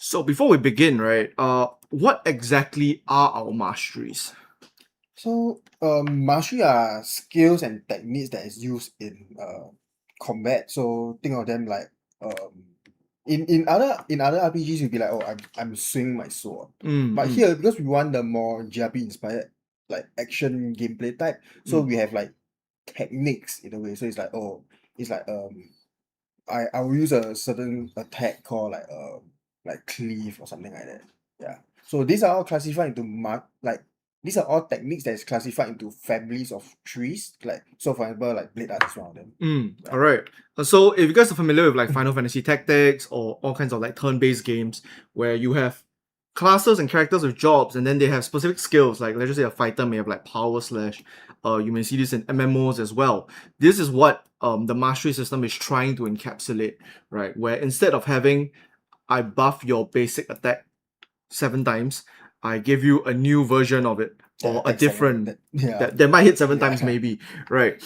So before we begin, right, what exactly are our masteries? So, mastery are skills and techniques that is used in combat. So think of them like in other RPGs you'll be like, oh, I'm swinging my sword. But here, because we want the more JRP inspired like action gameplay type, so we have like techniques in a way. So it's like, oh, it's like I will use a certain attack called like cleave or something like that. Yeah. So these are all classified into these are all techniques that is classified into families of trees. Like so, for example, like Bladeart is one of them. Yeah. All right. So if you guys are familiar with like Final Fantasy Tactics or all kinds of like turn-based games where you have classes and characters with jobs and then they have specific skills, like let's just say a fighter may have like power slash. You may see this in MMOs as well. This is what the mastery system is trying to encapsulate, right? Where instead of having I buff your basic attack 7 times, I give you a new version of it or a different that might hit 7 times maybe, right?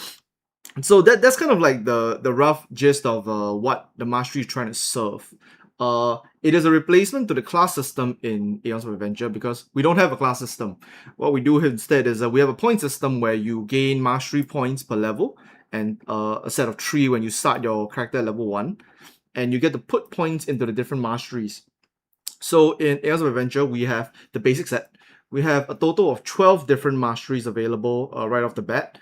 So that's kind of like the rough gist of what the mastery is trying to serve. It is a replacement to the class system in Aeons of Adventure because we don't have a class system. What we do instead is we have a point system where you gain mastery points per level and a set of 3 when you start your character at level 1, and you get to put points into the different masteries. So in Aeons of Adventure, we have the basic set. We have a total of 12 different masteries available right off the bat,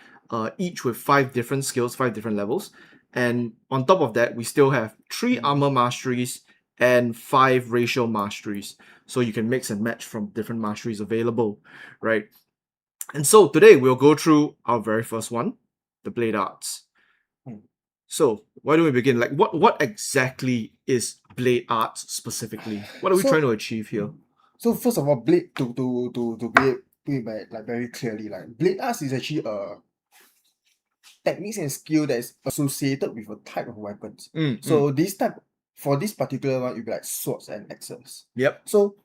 each with 5 different skills, 5 different levels. And on top of that, we still have 3 armor masteries and 5 racial masteries. So you can mix and match from different masteries available, right? And so today we'll go through our very first one, the Bladearts. So why don't we begin? Like, what exactly is Bladearts specifically? What are we trying to achieve here? So first of all, blade to be like very clearly, like Bladearts is actually a techniques and skill that is associated with a type of weapons. So this type for this particular one, it'll be like swords and axes. Yep. So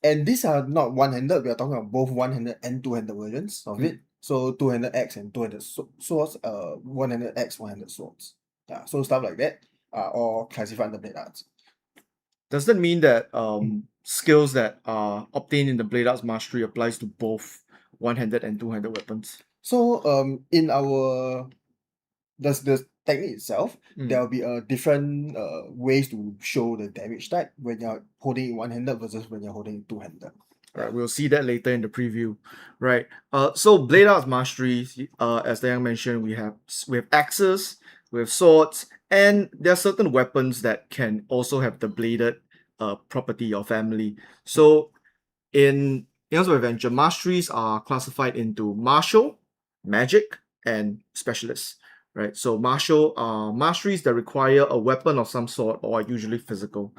and these are not one-handed. We are talking about both one-handed and two-handed versions of it. So two-handed axe and two-handed swords. One-handed axe, one-handed swords. Yeah. So stuff like that are all classified under Bladearts. Does that mean that skills that are obtained in the Bladearts Mastery applies to both one-handed and two-handed weapons? So in our the technique itself, there will be different ways to show the damage type when you're holding it one-handed versus when you're holding it two-handed. Right, we'll see that later in the preview. Right. So Bladearts Mastery, as Dayang mentioned, we have axes, we have swords, and there are certain weapons that can also have the bladed property or family. So in Aeons of Adventure, masteries are classified into martial, magic, and specialists. Right. So martial are masteries that require a weapon of some sort or are usually physical.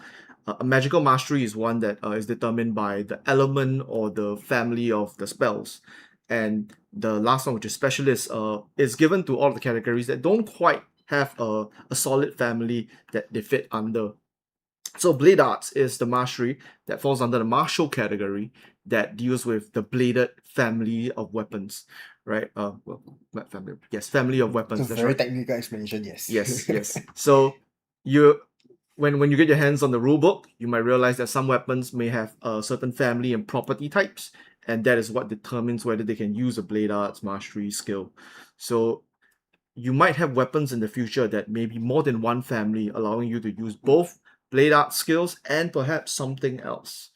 A magical mastery is one that is determined by the element or the family of the spells. And the last one, which is specialist, is given to all the categories that don't quite have a solid family that they fit under. So Bladearts is the mastery that falls under the martial category that deals with the bladed family of weapons, right? Well, not family. Yes, family of weapons. It's a very technical explanation. Yes. Yes. So when you get your hands on the rulebook, you might realize that some weapons may have a certain family and property types, and that is what determines whether they can use a Bladearts Mastery skill. So you might have weapons in the future that may be more than one family, allowing you to use both Bladeart skills and perhaps something else.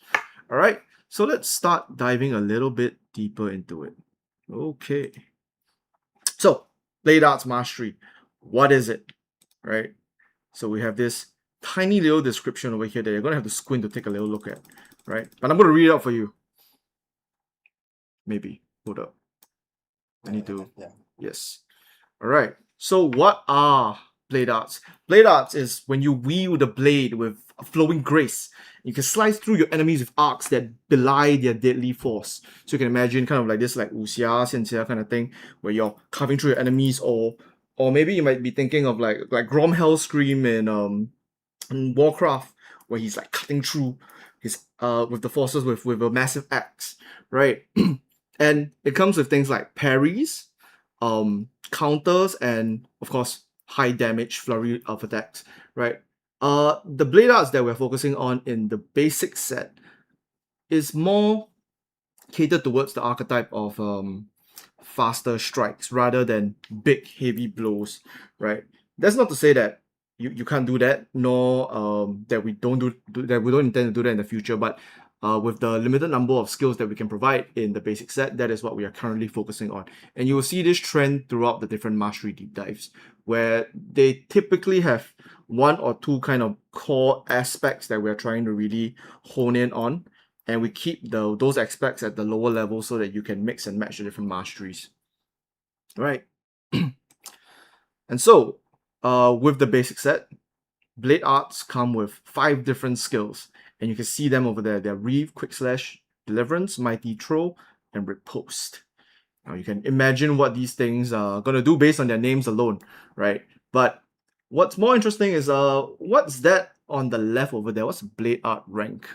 All right, so let's start diving a little bit deeper into it. Okay. So, Bladearts Mastery, what is it? Right? So we have this tiny little description over here that you're going to have to squint to take a little look at, right? But I'm going to read it out for you. Maybe. Hold up. I need to. Yeah. Yes. All right. So what are Bladearts? Bladearts is when you wield the blade with a flowing grace. You can slice through your enemies with arcs that belie their deadly force. So you can imagine kind of like this, like wuxia, xianxia kind of thing, where you're carving through your enemies, or maybe you might be thinking of like Grom Hellscream in Warcraft, where he's like cutting through his with the forces with a massive axe, right? And it comes with things like parries, counters, and of course high damage flurry of attacks, right? The blade arts that we're focusing on in the basic set is more catered towards the archetype of faster strikes rather than big heavy blows, right? That's not to say that you can't do that, nor that we don't that we don't intend to do that in the future, but with the limited number of skills that we can provide in the basic set, that is what we are currently focusing on. And you will see this trend throughout the different mastery deep dives, where they typically have one or two kind of core aspects that we're trying to really hone in on, and we keep those aspects at the lower level so that you can mix and match the different masteries. Right. And so, with the basic set, Blade Arts come with 5 different skills, and you can see them over there. They're Reave, Quick Slash, Deliverance, Mighty Throw, and Riposte. Now you can imagine what these things are gonna do based on their names alone, right? But what's more interesting is what's that on the left over there? What's Blade Art rank?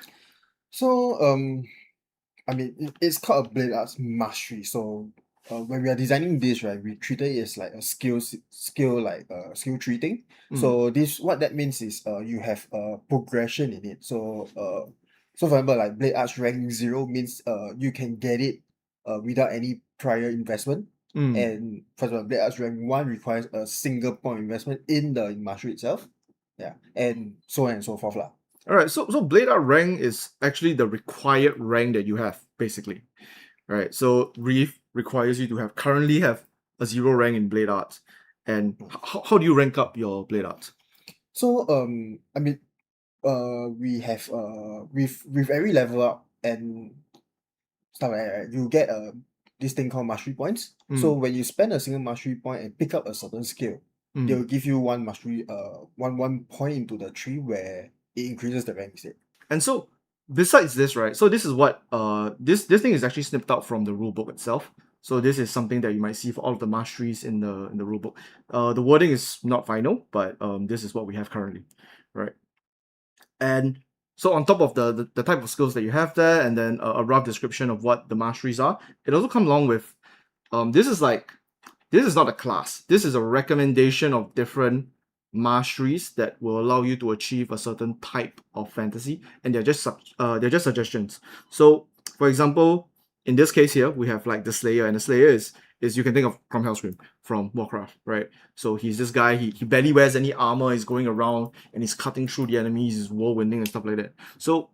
So I mean it's called a Bladearts Mastery. So when we are designing this, right, we treat it as like a skill tree thing. So this what that means is you have a progression in it. So for example, like Bladearts rank 0 means you can get it without any prior investment. And for example, Bladearts rank 1 requires a single point investment in the mastery itself. Yeah, and so on and so forth lah. Alright, so Bladeart rank is actually the required rank that you have, basically. Right. So Reave requires you to currently have a 0 rank in Blade Arts. And how do you rank up your Blade Arts? So I mean we have with every level up and stuff like that, right, you get this thing called mastery points. So when you spend a single mastery point and pick up a certain skill, they will give you one mastery one point into the tree where it increases the rank instead. And so besides this, right? So this is what this thing is actually snipped out from the rulebook itself. So this is something that you might see for all of the masteries in the rulebook. The wording is not final, but this is what we have currently, right? And so on top of the type of skills that you have there, and then a rough description of what the masteries are, it also comes along with this is not a class. This is a recommendation of different masteries that will allow you to achieve a certain type of fantasy, and they're just suggestions. So, for example, in this case here, we have like the Slayer, and the Slayer is you can think of from Hellscream from Warcraft, right? So he's this guy, he barely wears any armor, he's going around and he's cutting through the enemies, he's whirlwinding and stuff like that. So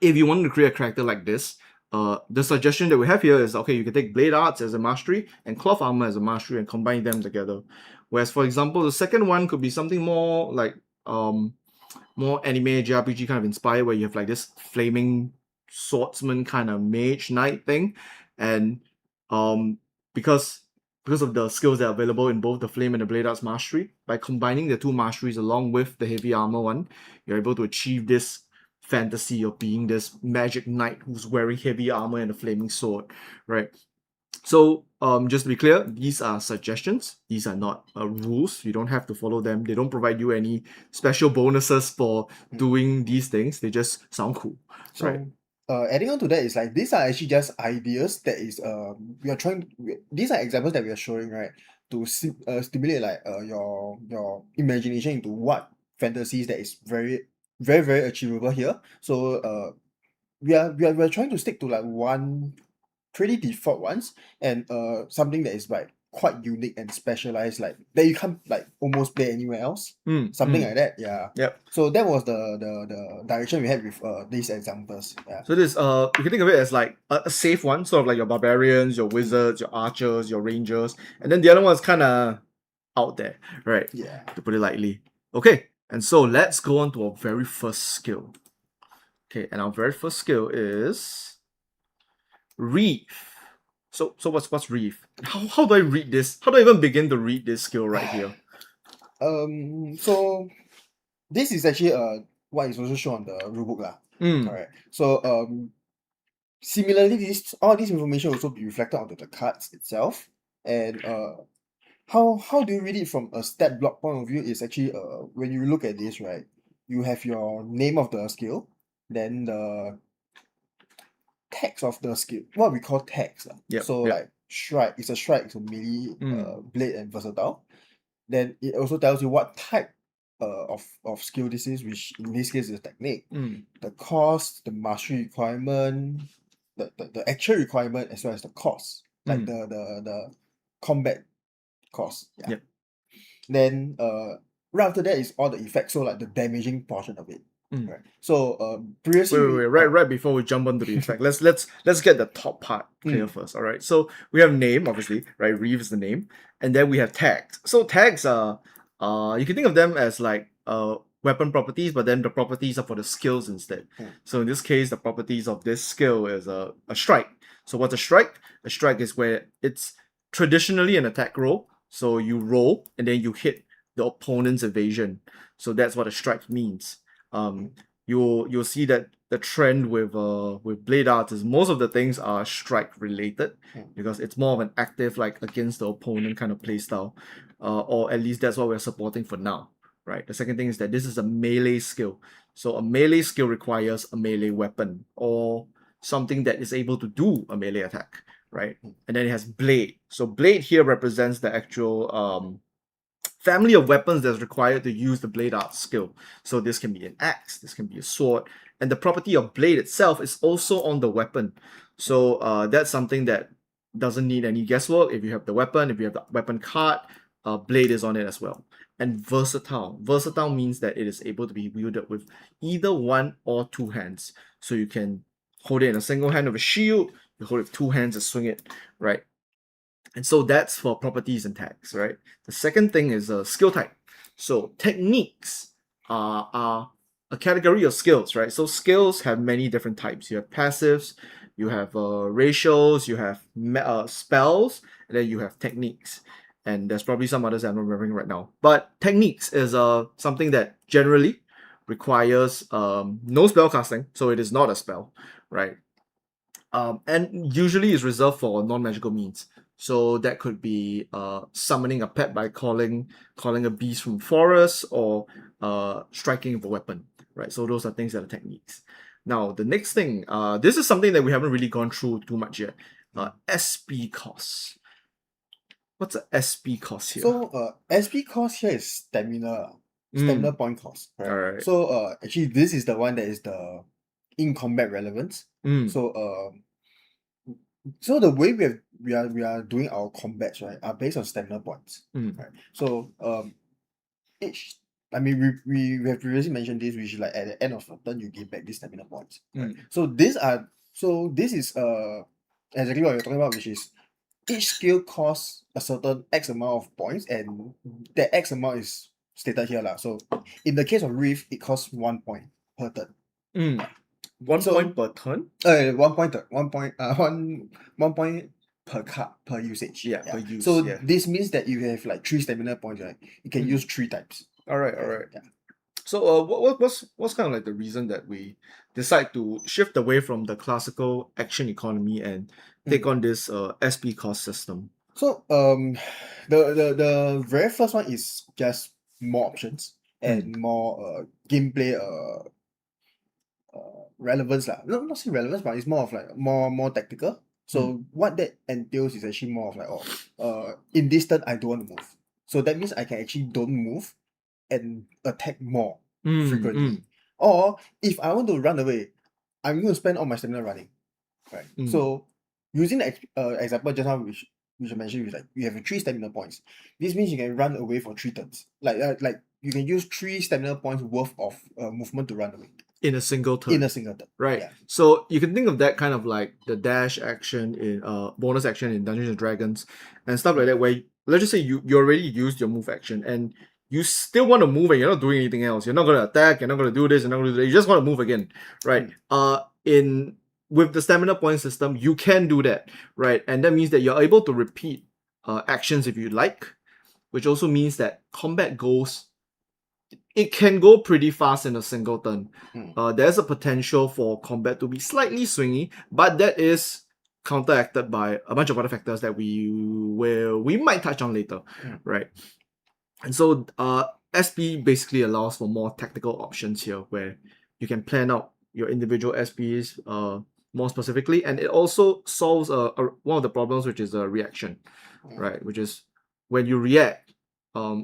if you wanted to create a character like this, the suggestion that we have here is, okay, you can take Blade Arts as a mastery and Cloth Armor as a mastery and combine them together. Whereas, for example, the second one could be something more like more anime JRPG kind of inspired, where you have like this flaming swordsman kind of mage knight thing, and because of the skills that are available in both the Flame and the Blade Arts Mastery, by combining the two masteries along with the heavy armor one, you're able to achieve this fantasy of being this magic knight who's wearing heavy armor and a flaming sword, right? So, just to be clear, these are suggestions. These are not rules. You don't have to follow them. They don't provide you any special bonuses for doing these things. They just sound cool, So, right? Adding on to that is like these are actually just ideas that is these are examples that we are showing, right, to stimulate like your imagination into what fantasies that is very very very achievable here. So we're trying to stick to like one pretty default ones and something that is like quite unique and specialized, like that you can't like almost play anywhere else. Something like that, yeah. Yep. So that was the direction we had with these examples. Yeah. So this you can think of it as like a safe one, sort of like your barbarians, your wizards, your archers, your rangers, and then the other one's kind of out there, right? Yeah. To put it lightly. Okay, and so let's go on to our very first skill. Okay, and our very first skill is Reave. So what's Reave? How do I read this? How do I even begin to read this skill right here? So this is actually what is also shown on the rulebook lah. Correct. So similarly, all this information will also be reflected onto the cards itself. And how do you read it from a stat block point of view is actually when you look at this, right, you have your name of the skill, then the text of the skill, what we call text. So like strike, it's a melee blade and versatile. Then it also tells you what type of skill this is, which in this case is a technique. Mm. The cost, the mastery requirement, the actual requirement, as well as the cost, like the combat cost. Yeah. Yep. Then right after that is all the effects, so like the damaging portion of it. Right. So previously Right before we jump onto the effect, let's get the top part clear first. All right. So we have name, obviously, right? Reave is the name, and then we have tags. So tags are you can think of them as like weapon properties, but then the properties are for the skills instead. So in this case, the properties of this skill is a strike. So what's a strike? A strike is where it's traditionally an attack roll. So you roll and then you hit the opponent's evasion. So that's what a strike means. You'll see that the trend with Bladearts is most of the things are strike related because it's more of an active, like against the opponent kind of playstyle, or at least that's what we're supporting for now, right? The second thing is that this is a melee skill, so a melee skill requires a melee weapon or something that is able to do a melee attack, right? And then it has blade. So blade here represents the actual family of weapons that's required to use the Bladeart skill. So this can be an axe, this can be a sword, and the property of blade itself is also on the weapon. So that's something that doesn't need any guesswork. If you have the weapon, if you have the weapon card, blade is on it as well. And versatile. Versatile means that it is able to be wielded with either one or two hands. So you can hold it in a single hand with a shield, you hold it with two hands and swing it, right? And so that's for properties and tags, right? The second thing is a skill type. So techniques are a category of skills, right? So skills have many different types. You have passives, you have ratios, you have spells, and then you have techniques. And there's probably some others I'm not remembering right now. But techniques is something that generally requires no spell casting, so it is not a spell, right? And usually is reserved for non-magical means. So that could be summoning a pet by calling a beast from forest or striking with a weapon, right? So those are things that are techniques. Now the next thing, this is something that we haven't really gone through too much yet. SP costs. What's a SP cost here? So SP cost here is stamina point cost. Right? All right. So actually this is the one that is the in combat relevance. So the way we are doing our combats, right, are based on stamina points. Right. So each, I mean, we have previously mentioned this, which is like at the end of a turn you give back these stamina points. Right? So this is exactly what you're talking about, which is each skill costs a certain X amount of points, and that X amount is stated here lah. So in the case of Reave, it costs 1 point per turn. 1 point per turn? 1 point per card per usage. Yeah. Per use. So this means that you have like 3 stamina points, right? You can use 3 types. Alright. Yeah. So what's kind of like the reason that we decide to shift away from the classical action economy and take on this SP cost system? So the very first one is just more options and more gameplay relevance lah. Not say relevance, but it's more of like more tactical. So what that entails is actually more of like in this turn I don't want to move. So that means I can actually don't move and attack more frequently. Or if I want to run away, I'm going to spend all my stamina running. Right. So using the example just now which I mentioned is like you have 3 stamina points. This means you can run away for 3 turns. Like you can use 3 stamina points worth of movement to run away. In a single turn. Right. Yeah. So you can think of that kind of like the dash action in bonus action in Dungeons and Dragons and stuff like that, where let's just say you already used your move action and you still want to move and you're not doing anything else. You're not gonna attack, you're not gonna do this, you're not gonna do that. You just want to move again. Right. With the stamina point system, you can do that, right? And that means that you're able to repeat actions if you like, which also means that combat goes, it can go pretty fast in a single turn. There's a potential for combat to be slightly swingy, but that is counteracted by a bunch of other factors that we might touch on later, right? And so SP basically allows for more tactical options here, where you can plan out your individual SPs more specifically, and it also solves one of the problems, which is a reaction, right? Which is when you react,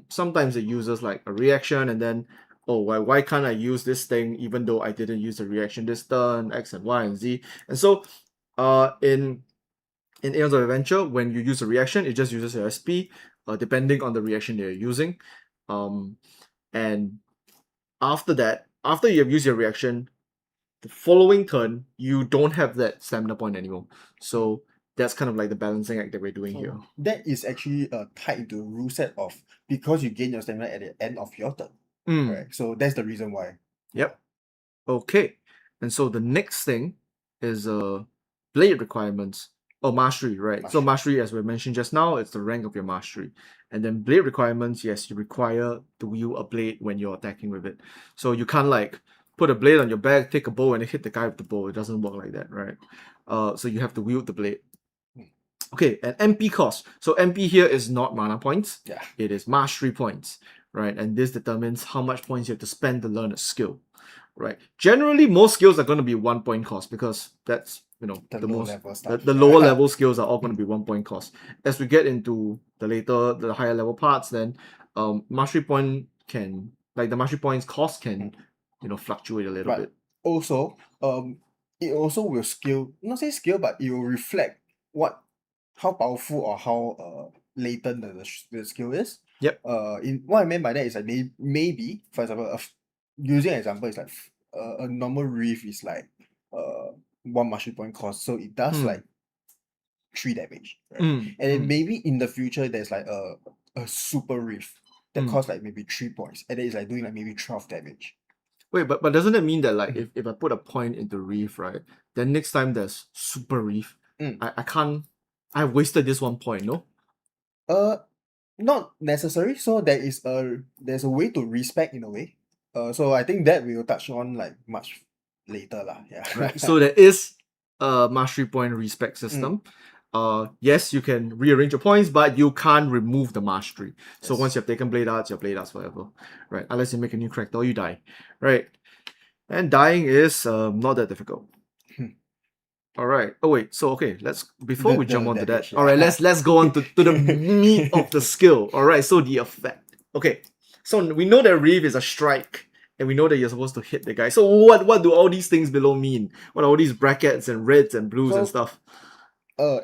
sometimes it uses like a reaction, and then oh, why can't I use this thing even though I didn't use the reaction this turn, X and Y and Z. And so in Aeons of Adventure, when you use a reaction, it just uses your SP, depending on the reaction that you're using. And after that, after you have used your reaction, the following turn, you don't have that stamina point anymore. So that's kind of like the balancing act that we're doing here. That is actually tied to the rule set of because you gain your stamina at the end of your turn. Correct. So that's the reason why. Yep. Okay. And so the next thing is blade requirements. Oh, mastery, right? So mastery, as we mentioned just now, it's the rank of your mastery. And then blade requirements, yes, you require to wield a blade when you're attacking with it. So you can't like put a blade on your back, take a bow, and hit the guy with the bow. It doesn't work like that, right? So you have to wield the blade. Okay, and MP cost. So MP here is not mana points. Yeah. It is mastery points, right? And this determines how much points you have to spend to learn a skill, right? Generally, most skills are going to be 1 point cost because that's the lower most level stuff. the lower level skills are all going to be 1 point cost. As we get into the higher level parts, then mastery point can the mastery points cost can fluctuate a little bit. Also, it also will not say skill, but it will reflect how powerful or how latent the skill is. Yep. In what I meant by that is like maybe for example, using an example is like a normal Reave is like 1 mastery point cost, so it does like 3 damage, right? And then maybe in the future there's like a super Reave that costs like maybe 3 points, and then it's like doing like maybe 12 damage. Wait, but doesn't it mean that like if I put a point into Reave, right, then next time there's super Reave, I can't. I've wasted this 1 point, no? Not necessary. So there's a way to respec in a way. So I think that we'll touch on like much later lah. Yeah. Right. So there is a mastery point respec system. Yes, you can rearrange your points, but you can't remove the mastery. So once you've taken Bladearts, you're Bladearts forever, right? Unless you make a new character or you die, right? And dying is not that difficult. All right. Oh wait. So okay, before we jump onto that. All right, let's go on to the meat of the skill. All right. So the effect. Okay. So we know that Reave is a strike, and we know that you're supposed to hit the guy. So what do all these things below mean? What are all these brackets and reds and blues and stuff?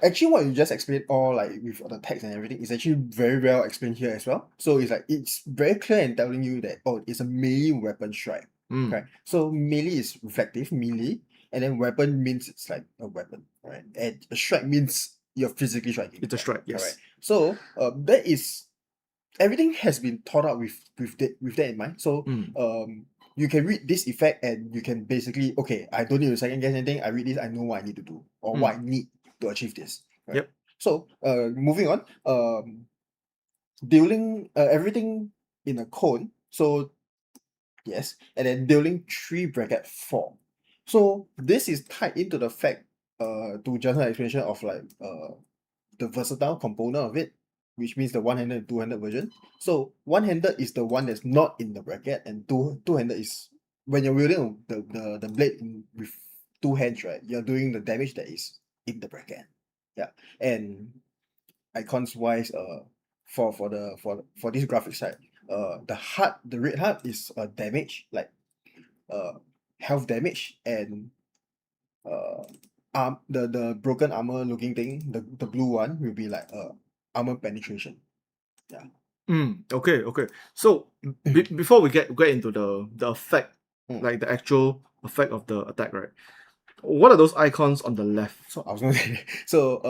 Actually, what you just explained, all like with the text and everything, is actually very well explained here as well. So it's very clear in telling you that it's a melee weapon strike. Okay. So melee is reflective, melee. And then weapon means it's like a weapon, right? And a strike means you're physically striking. It's a strike, yes. Right. So that is everything has been thought out with that in mind. So you can read this effect and you can basically I don't need to second guess anything. I read this, I know what I need to do or what I need to achieve this. Right? Yep. So moving on, dealing everything in a cone. So yes, and then dealing 3 (4). So this is tied into the fact to just an explanation of like the versatile component of it, which means the one-handed and two-handed version. So one-handed is the one that's not in the bracket, and two-handed is when you're wielding the blade with 2 hands, right? You're doing the damage that is in the bracket. Yeah. And icons wise, for this graphic side, the red heart is damage, like health damage, and the broken armor looking thing, the blue one will be like armor penetration. Yeah. Okay. So before we get into the effect, like the actual effect of the attack, right? What are those icons on the left? So I was gonna say, so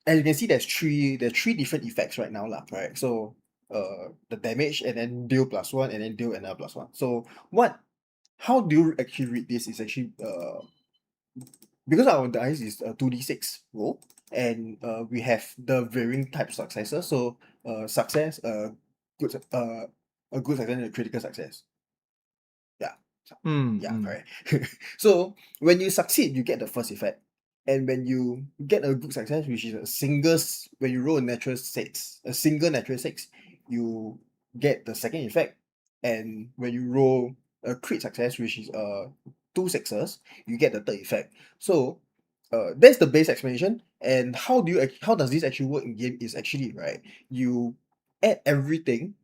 as you can see, there's three different effects right now, lah, right? So the damage, and then deal +1, and then deal another +1. So how do you actually read this is actually because our dice is a 2d6 roll, and we have the varying type successes. So success, a good success and a critical success. Yeah. Correct. So when you succeed, you get the first effect. And when you get a good success, which is when you roll a single natural 6, you get the second effect. And when you roll a crit success, which is 2 6s, you get the third effect. So that's the base explanation. And how does this actually work in game is actually, right, you add everything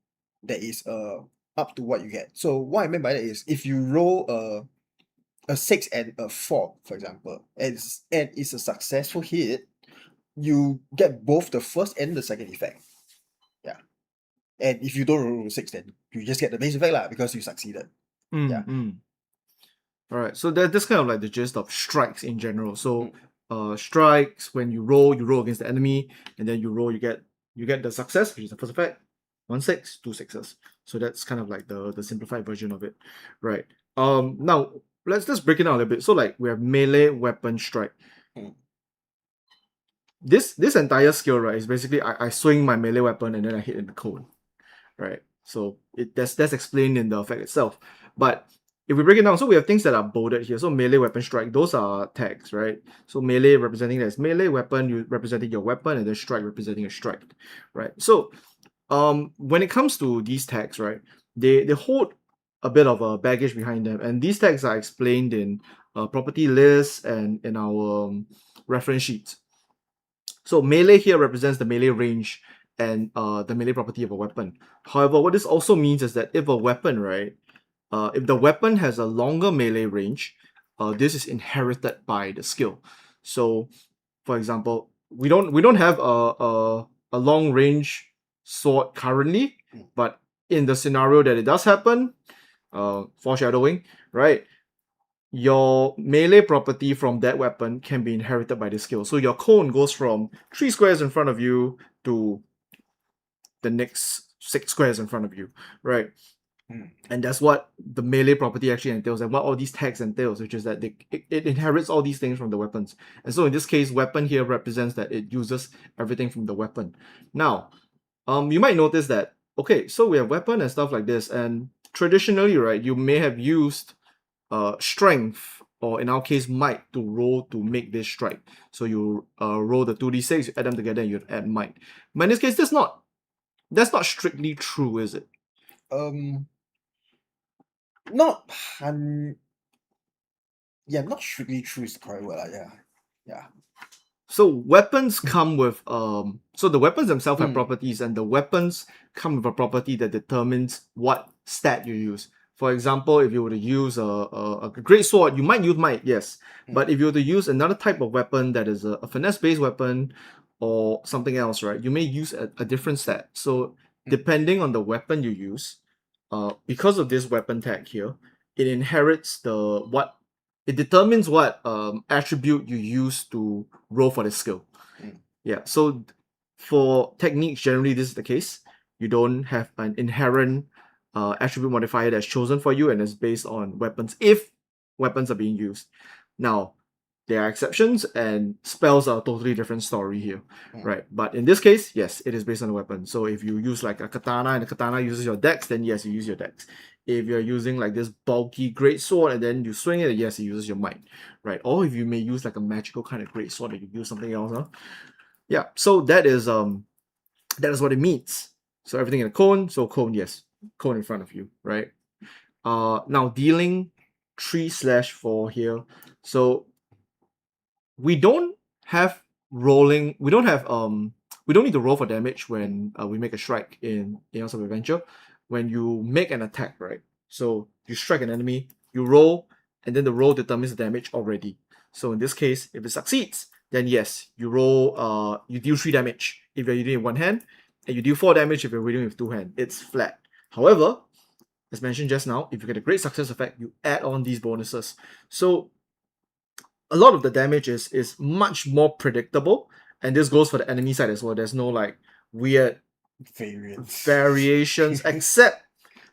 that is up to what you get. So what I meant by that is if you roll a 6 and a 4, for example, and it's a successful hit, you get both the first and the second effect. Yeah. And if you don't roll a 6, then you just get the base effect lah, because you succeeded. Yeah. Alright, so that's kind of like the gist of strikes in general. So strikes, when you roll against the enemy, and then you get the success, which is the first effect. 1 6, 2 6s. So that's kind of like the simplified version of it. Right. Now let's break it down a little bit. So like we have melee, weapon, strike. This entire skill, right, is basically I swing my melee weapon and then I hit in the cone. Right. So that's explained in the effect itself. But if we break it down, so we have things that are bolded here. So melee, weapon, strike, those are tags, right? So melee representing that is melee, weapon you representing your weapon, and then strike representing a strike, right? So when it comes to these tags, right, they hold a bit of a baggage behind them, and these tags are explained in property lists and in our reference sheets. So melee here represents the melee range and the melee property of a weapon. However, what this also means is that if a weapon, right, if the weapon has a longer melee range, this is inherited by the skill. So, for example, we don't have a long range sword currently, but in the scenario that it does happen, foreshadowing, right? Your melee property from that weapon can be inherited by the skill. So your cone goes from 3 squares in front of you to the next 6 squares in front of you, right? And that's what the melee property actually entails, and what all these tags entails, which is that it inherits all these things from the weapons. And so in this case, weapon here represents that it uses everything from the weapon. Now, you might notice that, okay, so we have weapon and stuff like this, and traditionally, right, you may have used strength, or in our case might, to roll to make this strike. So you roll the 2d6, you add them together, and you add might. But in this case, that's not strictly true, is it? Not not strictly true is the correct word. Yeah. So weapons come with so the weapons themselves have properties, and the weapons come with a property that determines what stat you use. For example, if you were to use a great sword, you might use might, yes. But if you were to use another type of weapon that is a finesse-based weapon or something else, right, you may use a different stat. So depending on the weapon you use, because of this weapon tag here, it inherits it determines what attribute you use to roll for the skill. Yeah, so for techniques, generally this is the case. You don't have an inherent attribute modifier that's chosen for you and is based on weapons, if weapons are being used. Now, there are exceptions, and spells are a totally different story here, right? But in this case, yes, it is based on the weapon. So if you use like a katana and the katana uses your dex, then yes, you use your dex. If you're using like this bulky great sword and then you swing it, yes, it uses your might, right? Or if you may use like a magical kind of great sword, that you use something else, huh? Yeah, so that is what it means. So everything in a cone, so cone, yes, cone in front of you, right? Now dealing 3/4 here. So we don't have rolling. We don't need to roll for damage when we make a strike in Aeons of Adventure. When you make an attack, right? So you strike an enemy, you roll, and then the roll determines the damage already. So in this case, if it succeeds, then yes, you roll. You deal 3 damage if you're using it with one hand, and you deal 4 damage if you're reading with 2 hands. It's flat. However, as mentioned just now, if you get a great success effect, you add on these bonuses. So a lot of the damage is much more predictable, and this goes for the enemy side as well. There's no like weird variations except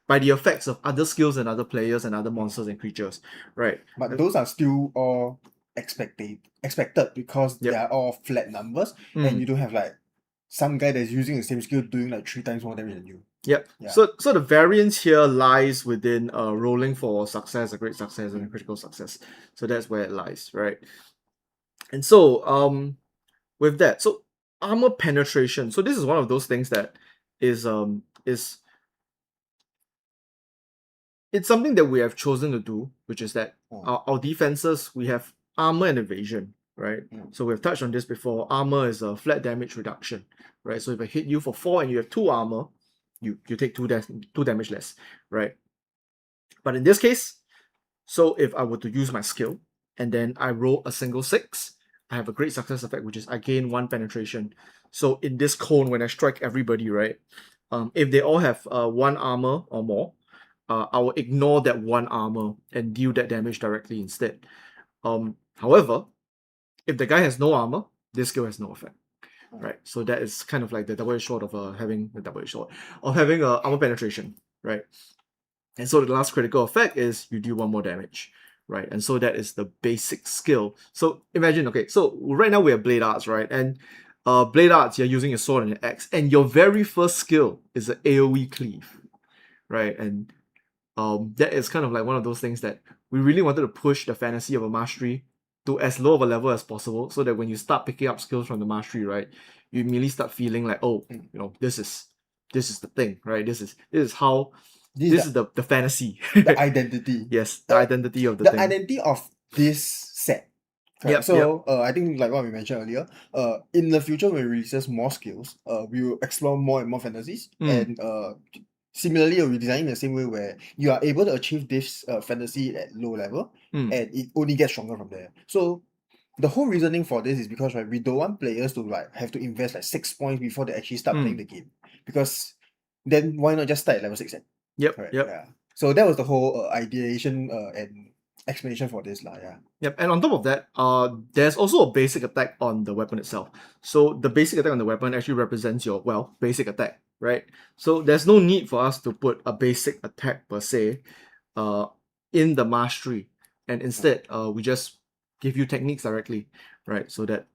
by the effects of other skills and other players and other monsters and creatures, right? But those are still all expected because they are all flat numbers, and you don't have like some guy that's using the same skill doing like 3 times more damage than you. Yep. Yeah. So the variance here lies within rolling for success, a great success, and a critical success. So that's where it lies, right? And so with that, so armor penetration. So this is one of those things that is it's something that we have chosen to do, which is that our defenses, we have armor and evasion, right? So we've touched on this before. Armor is a flat damage reduction, right? So if I hit you for 4 and you have 2 armor, you take 2 damage less, right? But in this case, so if I were to use my skill and then I roll a single 6, I have a great success effect, which is I gain 1 penetration. So in this cone, when I strike everybody, right, if they all have 1 armor or more, I will ignore that 1 armor and deal that damage directly instead. However, if the guy has no armor, this skill has no effect. Right, so that is kind of like the double-edged sword of having the double-edged sword of having armor penetration, right? And so the last critical effect is you deal 1 more damage, right? And so that is the basic skill. So imagine, okay, so right now we have Bladearts, right? And Bladearts, you're using a sword and an axe, and your very first skill is an AoE cleave, right? And that is kind of like one of those things that we really wanted to push the fantasy of a mastery to as low of a level as possible, so that when you start picking up skills from the mastery, right, you immediately start feeling like, oh, you know, this is the thing, right? This is how this is the fantasy. The identity. Yes, the identity of the The thing. identity of this set. Correct. Yep, so I think like what we mentioned earlier, in the future when we releases more skills, we will explore more and more fantasies. And similarly, we're designing the same way where you are able to achieve this fantasy at low level, and it only gets stronger from there. So the whole reasoning for this is because, right, we don't want players to like have to invest like 6 points before they actually start playing the game. Because then why not just start at level 6 then? Yep. Correct. Yep. Yeah. So that was the whole ideation and explanation for this lah. Yeah. Yep. And on top of that, there's also a basic attack on the weapon itself. So the basic attack on the weapon actually represents your basic attack, right? So there's no need for us to put a basic attack per se, in the mastery, and instead, we just give you techniques directly, right? So that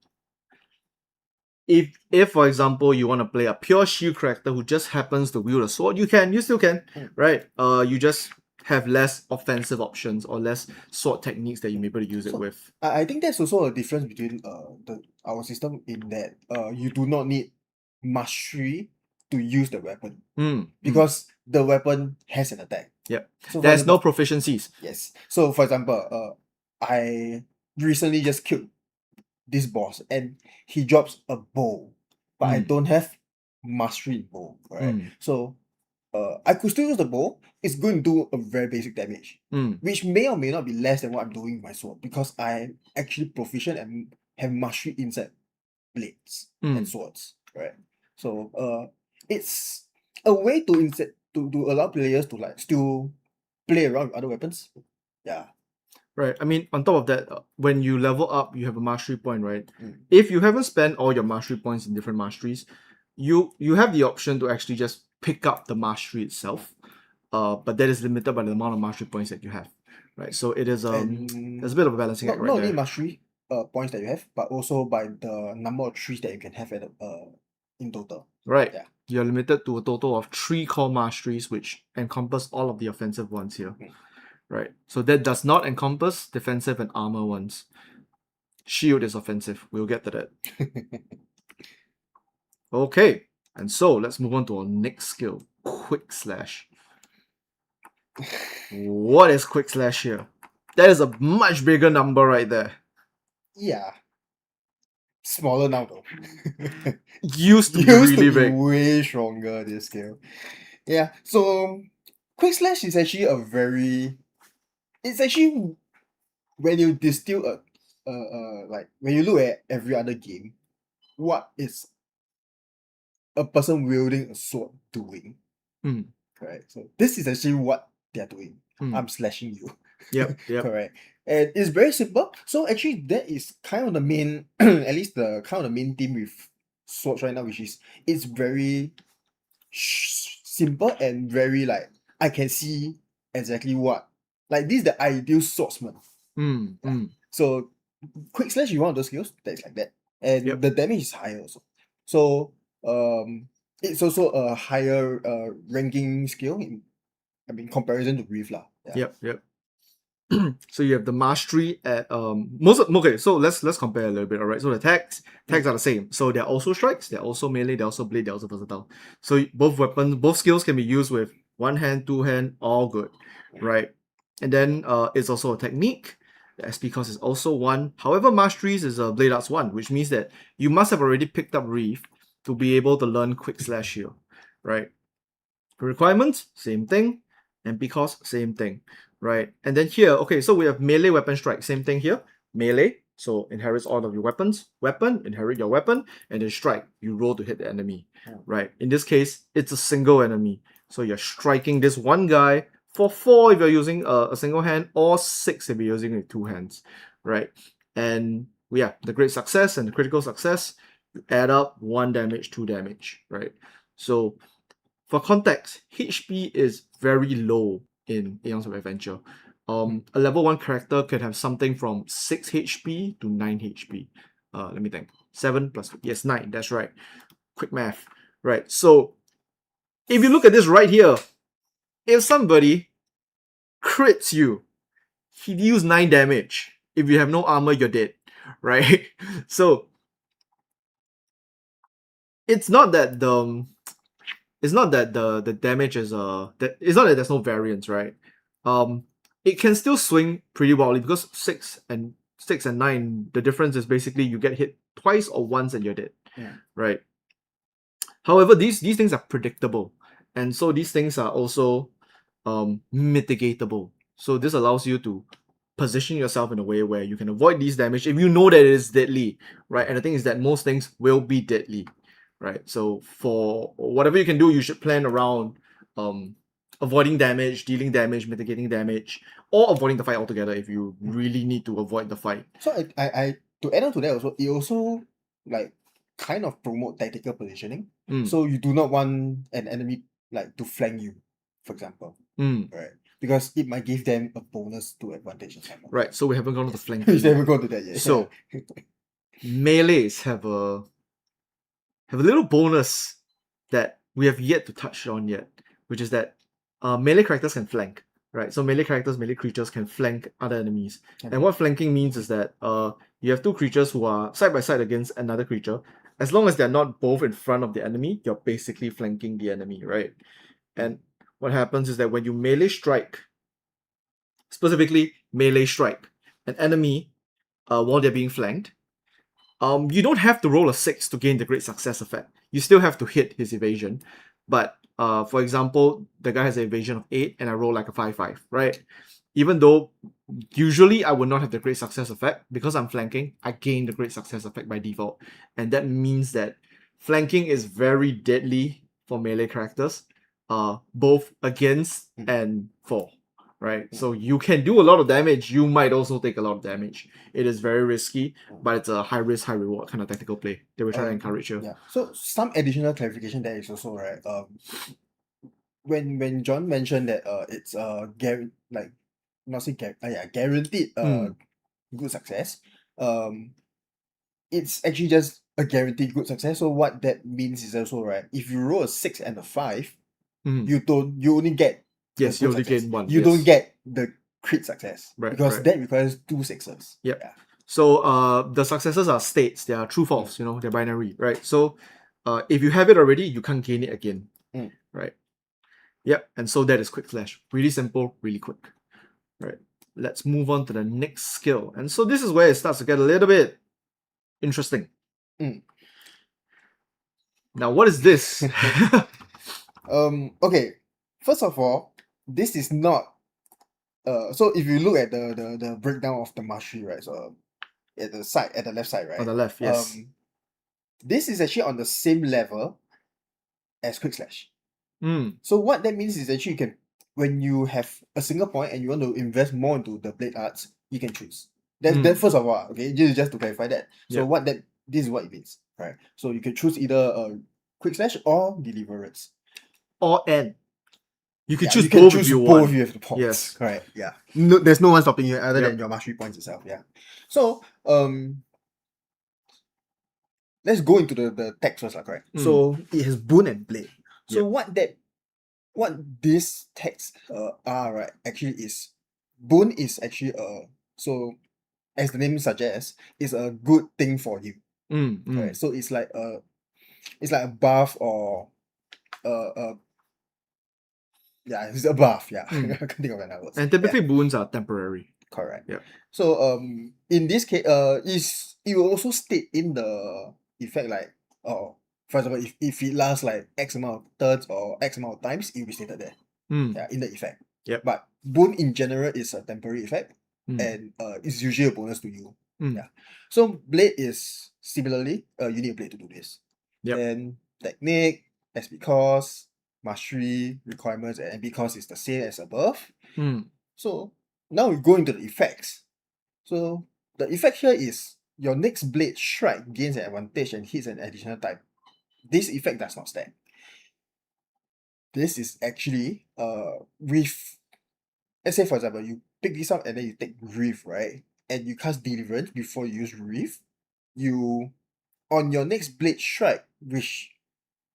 if for example you want to play a pure shield character who just happens to wield a sword, you still can, right? You just have less offensive options or less sword techniques that you may be able to use it with. I think that's also a difference between our system in that you do not need mastery to use the weapon, because the weapon has an attack. Yep. So there's no proficiencies. Yes. So for example, I recently just killed this boss and he drops a bow, but I don't have mastery in bow, right? So I could still use the bow. It's going to do a very basic damage, which may or may not be less than what I'm doing with my sword, because I'm actually proficient and have mastery inside blades and swords, right? So it's a way to allow players to like still play around with other weapons. Yeah. Right. I mean, on top of that, when you level up, you have a mastery point, right? If you haven't spent all your mastery points in different masteries, you have the option to actually just pick up the mastery itself. But that is limited by the amount of mastery points that you have, right? So it is there's a bit of a balancing act right not there. only mastery points that you have, but also by the number of trees that you can have at in total. Right. Yeah. You're limited to a total of 3 core masteries, which encompass all of the offensive ones here. Right. So that does not encompass defensive and armor ones. Shield is offensive. We'll get to that. Okay. And so let's move on to our next skill, Quick Slash. What is Quick Slash here? That is a much bigger number right there. Yeah. Smaller now though. Used to be really big. Way stronger this skill. Yeah. So Quick Slash is actually it's actually when you distill like when you look at every other game, what is a person wielding a sword doing? Correct. So this is actually what they're doing. I'm slashing you. Yep. Correct. And it's very simple. So actually that is kind of the main at least the kind of the main theme with swords right now, which is it's very simple and very like I can see exactly what like this is the ideal swordsman. So Quick Slash is one of those skills that's like that. And the damage is higher also. So it's also a higher ranking skill in comparison to Reave lah. Yeah. Yep. So you have the mastery at okay, so let's compare a little bit, alright? So the tags are the same. So they're also strikes, they're also melee, they're also blade, they're also versatile. So both skills can be used with one hand, two hand, all good, right? And then it's also a technique. The SP cost is also 1. However, masteries is a Bladearts 1, which means that you must have already picked up Reave to be able to learn Quick Slash here, right? Requirements, same thing. MP cost, same thing, right? And then here, okay, so we have melee weapon strike, same thing here. Melee, so inherits all of your weapons. Weapon, inherit your weapon, and then strike, you roll to hit the enemy, right? In this case, it's a single enemy. So you're striking this one guy for 4 if you're using a single hand, or 6 if you're using with 2 hands, right? And yeah, the great success and the critical success, you add up 1 damage, 2 damage, right? So for context, HP is very low in Aeons of Adventure. A level 1 character can have something from 6 HP to 9 HP. Let me think. 7 plus, yes, 9, that's right. Quick math. Right, so if you look at this right here, if somebody crits you, he deals 9 damage. If you have no armor, you're dead, right? So it's not that the damage is it's not that there's no variance, right? It can still swing pretty wildly because 6 and 9, the difference is basically you get hit twice or once and you're dead, right? However, these things are predictable, and so these things are also mitigatable. So this allows you to position yourself in a way where you can avoid these damage if you know that it is deadly, right? And the thing is that most things will be deadly, right? So for whatever you can do, you should plan around avoiding damage, dealing damage, mitigating damage, or avoiding the fight altogether if you really need to avoid the fight. So I to add on to that also, it also like kind of promote tactical positioning. So you do not want an enemy like to flank you, for example. Right. Because it might give them a bonus to advantage and something. Right, so we haven't gone to the flanking. We haven't gone to that yet. So melees have a little bonus that we have yet to touch on yet, which is that melee characters can flank, right? So melee characters, melee creatures can flank other enemies. And what flanking means is that you have 2 creatures who are side by side against another creature. As long as they're not both in front of the enemy, you're basically flanking the enemy, right? And what happens is that when you melee strike, specifically melee strike, an enemy while they're being flanked, you don't have to roll a 6 to gain the great success effect. You still have to hit his evasion. But for example, the guy has an evasion of 8 and I roll like a 5-5, right? Even though usually I would not have the great success effect, because I'm flanking, I gain the great success effect by default. And that means that flanking is very deadly for melee characters, both against and for. Right, so you can do a lot of damage, you might also take a lot of damage. It is very risky, but it's a high risk, high reward kind of tactical play that we're trying to encourage you. Yeah. So some additional clarification there is also, right, when John mentioned that it's guaranteed good success, it's actually just a guaranteed good success. So what that means is also, right, if you roll a 6 and a 5, you only get you only gain 1. You don't get the crit success, right, because that requires 2 6s. Yep. Yeah. So the successes are states. They are true false. They're binary, right? So if you have it already, you can't gain it again, right? Yep. And so that is quick flash. Really simple, really quick, right? Let's move on to the next skill. And so this is where it starts to get a little bit interesting. Now, what is this? Okay. First of all, this is not so if you look at the breakdown of the mastery, right? So at the left side, right? On the left, yes. This is actually on the same level as quick slash. So what that means is actually you can, when you have a single point and you want to invest more into the blade arts, you can choose. That first of all, okay, just to clarify that. So this is what it means, right? So you can choose either quick slash or deliverance. Or and. You can choose both if you want. Both if you have the points. Yes. Correct. Yeah. No, there's no one stopping you other than your mastery points itself. Yeah. So let's go into the text first, correct? So it has boon and blade. So what this text are, right, actually is, boon is actually so as the name suggests, is a good thing for you. Right? So it's like a buff or it's a buff. I can't think of another word. And typically boons are temporary. Correct. Yeah. So in this case, it will also state in the effect like, For example, if it lasts like X amount of turns or X amount of times, it will be stated there. Yeah, in the effect. Yep. But boon in general is a temporary effect, and it's usually a bonus to you. Yeah. So blade is similarly, you need a blade to do this. Yep. Then technique, as because, mastery, requirements, and because is the same as above. So now we go into the effects. So the effect here is your next blade strike gains an advantage and hits an additional type. This effect does not stack. This is actually with, let's say for example, you pick this up and then you take Reave, right? And you cast Deliverance before you use Reave. You, on your next blade strike, which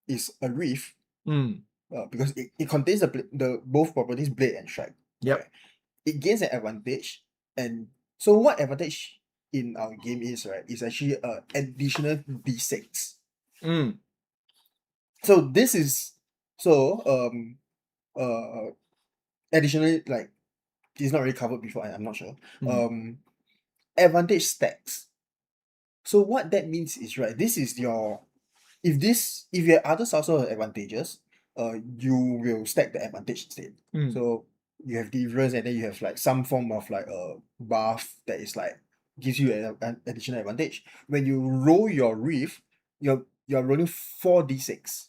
is a Reave, because it contains the both properties blade and strike. Yep. Right? It gains an advantage, and so what advantage in our game is, right, is actually additional d6. So this is additionally, like, it's not really covered before, I'm not sure. Advantage stacks. So what that means is, right, this is your, if you have other also advantages, you will stack the advantage instead. So you have Deliverance and then you have like some form of like a buff that is like gives you an additional advantage. When you roll your Reave, you're rolling 4d6.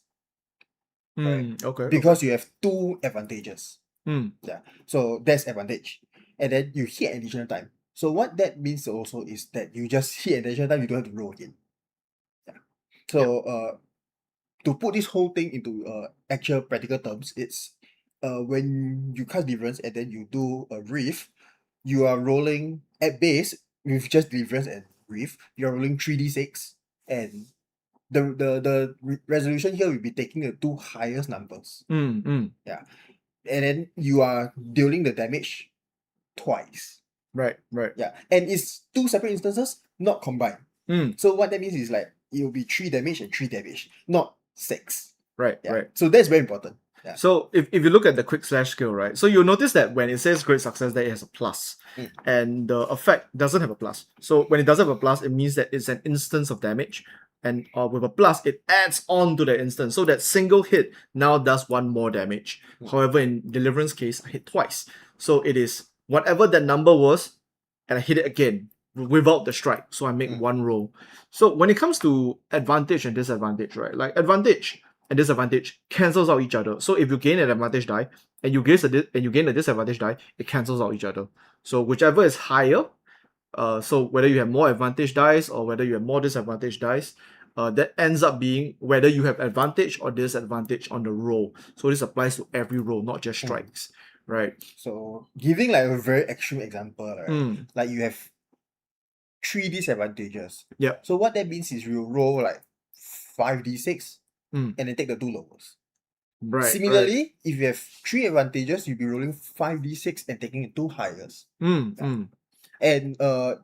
Right? Okay. Because you have 2 advantages. Yeah. So that's advantage. And then you hit an additional time. So what that means also is that you just hit an additional time, you don't have to roll again. Yeah. So to put this whole thing into actual practical terms, it's when you cast Deliverance and then you do a Reave, you are rolling at base with just Deliverance and Reave, you're rolling 3d6, and the resolution here will be taking the 2 highest numbers. Yeah. And then you are dealing the damage twice. Right. Yeah. And it's 2 separate instances, not combined. So what that means is like it will be 3 damage and 3 damage, not 6. Right. Yeah. So that's very important. Yeah. So if you look at the quick slash skill, right? So you'll notice that when it says great success, that it has a plus. And the effect doesn't have a plus. So when it doesn't have a plus, it means that it's an instance of damage. And with a plus, it adds on to the instance. So that single hit now does 1 more damage. However, in Deliverance case, I hit twice. So it is whatever that number was, and I hit it again without the strike. So I make 1 roll. So when it comes to advantage and disadvantage, right? Like advantage and disadvantage cancels out each other. So if you gain an advantage die and you gain a disadvantage die, it cancels out each other. So whichever is higher, so whether you have more advantage dice or whether you have more disadvantage dice, that ends up being whether you have advantage or disadvantage on the roll. So this applies to every roll, not just strikes, right? So giving like a very extreme example, right? Like you have 3 disadvantages. Yeah. So what that means is you roll like 5d6 and then take the 2 lowest. Right. Similarly, if you have 3 advantages, you'll be rolling 5d6 and taking the 2 highest. And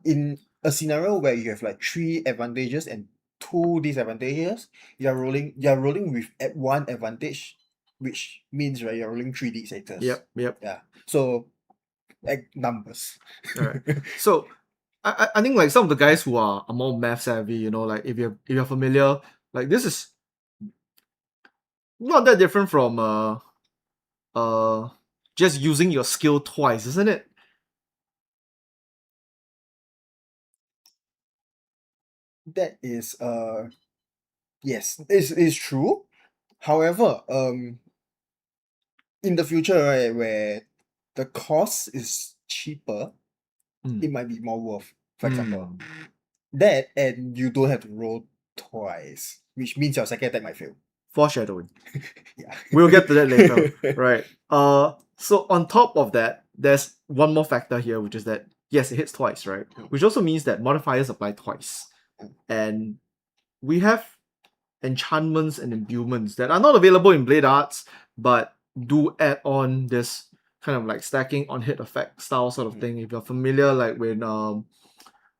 in a scenario where you have like 3 advantages and 2 disadvantages, you're rolling with 1 advantage, which means, right, you're rolling 3d6s. Yep. Yeah. So numbers. Right. So I think like some of the guys who are more math savvy, you know, like if you're familiar, like this is not that different from just using your skill twice, isn't it? That is yes, it's true. However, in the future, right, where the cost is cheaper, it might be more worth. For example, that, and you don't have to roll twice, which means your second attack might fail. Foreshadowing. Yeah. We'll get to that later. Right. So on top of that, there's one more factor here, which is that yes, it hits twice, right? Which also means that modifiers apply twice. And we have enchantments and imbuements that are not available in Bladearts, but do add on this kind of like stacking on hit effect style sort of thing. If you're familiar, like when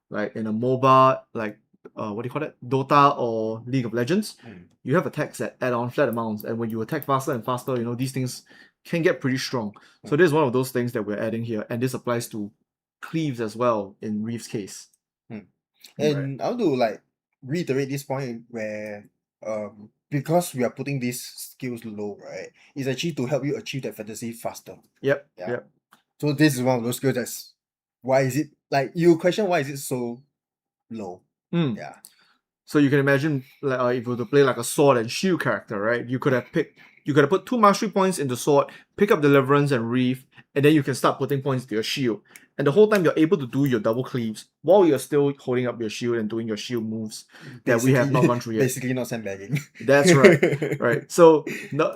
like in a MOBA, like what do you call it, Dota or League of Legends, you have attacks that add on flat amounts, and when you attack faster and faster, you know, these things can get pretty strong. So this is one of those things that we're adding here, and this applies to cleaves as well in Reave's case. And I want to like reiterate this point where because we are putting these skills low, right? It's actually to help you achieve that fantasy faster. Yep. Yeah. Yep. So this is one of those skills that's why is it like you question why is it so low? Mm. Yeah. So you can imagine, like, if you were to play like a sword and shield character, right? You could have put 2 mastery points into sword, pick up Deliverance and Reave, and then you can start putting points to your shield. And the whole time you're able to do your double cleaves while you're still holding up your shield and doing your shield moves that we have not gone through yet. Basically, not sandbagging. That's right, right. So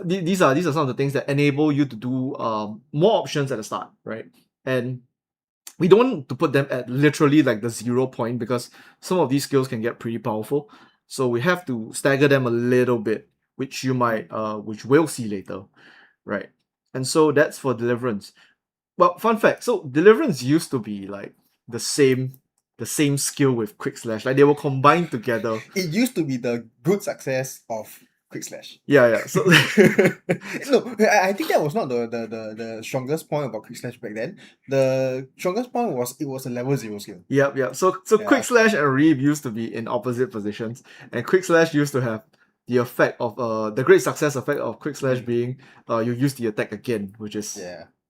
these are some of the things that enable you to do more options at the start, right? And we don't want to put them at literally like the 0 point because some of these skills can get pretty powerful. So we have to stagger them a little bit, which which we'll see later, right? And so that's for Deliverance. Well, fun fact. So Deliverance used to be like the same skill with Quick Slash. Like they were combined together. It used to be the good success of Quick Slash. Yeah. So no, I think that was not the strongest point about Quick Slash back then. The strongest point was it was a level 0 skill. Yep. So Yeah. Quick Slash and Reave used to be in opposite positions, and Quick Slash used to have the effect of the great success effect of Quick Slash being you use the attack again, which is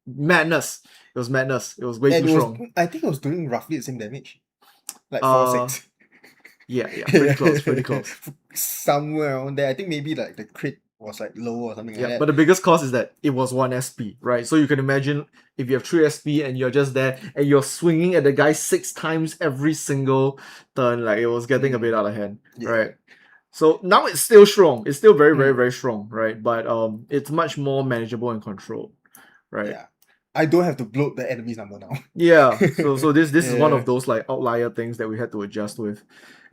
madness. It was madness. It was way too strong. I think it was doing roughly the same damage. Like 4-6. Yeah, pretty close. Somewhere around there. I think maybe like the crit was like low or something like that. But the biggest cost is that it was 1 SP, right? So you can imagine if you have 3 SP and you're just there and you're swinging at the guy 6 times every single turn, like it was getting a bit out of hand, right? So now it's still strong. It's still very, very, very strong, right? But it's much more manageable and controlled, right? Yeah. I don't have to bloat the enemy's number now. Yeah. So this is one of those like outlier things that we had to adjust with.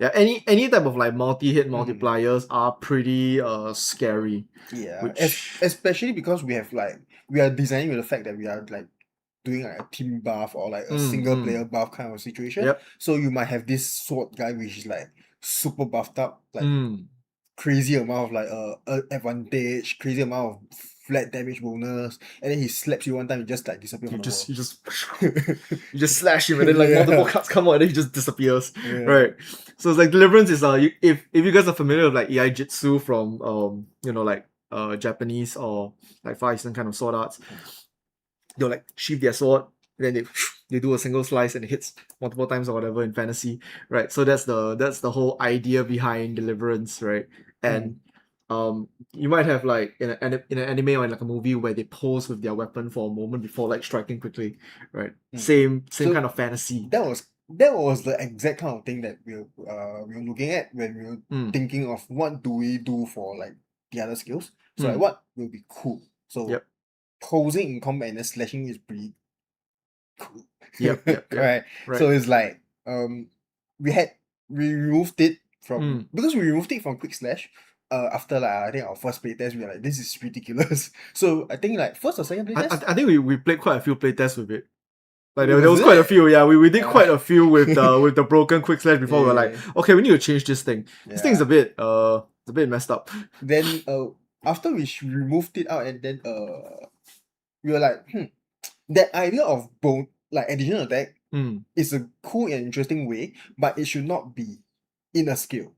Yeah. Any type of like multi-hit multipliers are pretty scary. Yeah. Especially because we are designing with the fact that we are like doing like a team buff or like a single player buff kind of situation. Yep. So you might have this sword guy which is like super buffed up, like crazy amount of like advantage, crazy amount of flat damage bonus, and then he slaps you one time, you just like disappear from the world. You just slash him and then like multiple cards come out and then he just disappears. Right. So it's like Deliverance is if you guys are familiar with like Ei Jitsu from like Japanese or like Far Eastern kind of sword arts, they'll like sheath their sword, and then they do a single slice and it hits multiple times or whatever in fantasy, right? So that's the whole idea behind Deliverance, right? And you might have like in an anime or in like a movie where they pose with their weapon for a moment before like striking quickly, right? Same kind of fantasy. That was the exact kind of thing that we were looking at when we were thinking of what do we do for like the other skills. So like what will be cool. So posing in combat and then slashing is pretty cool. Yep. Right. So it's like we removed it from because we removed it from Quick Slash. After like I think our first playtest, we were like, this is ridiculous. So I think like first or second playtest, I think we played quite a few playtests with it. Like there was quite a few, we did quite a few with the broken Quick Slash before. We were like, okay, we need to change this thing. This thing's a bit messed up. Then after we removed it out and then we were like, that idea of like additional attack is a cool and interesting way, but it should not be in a skill.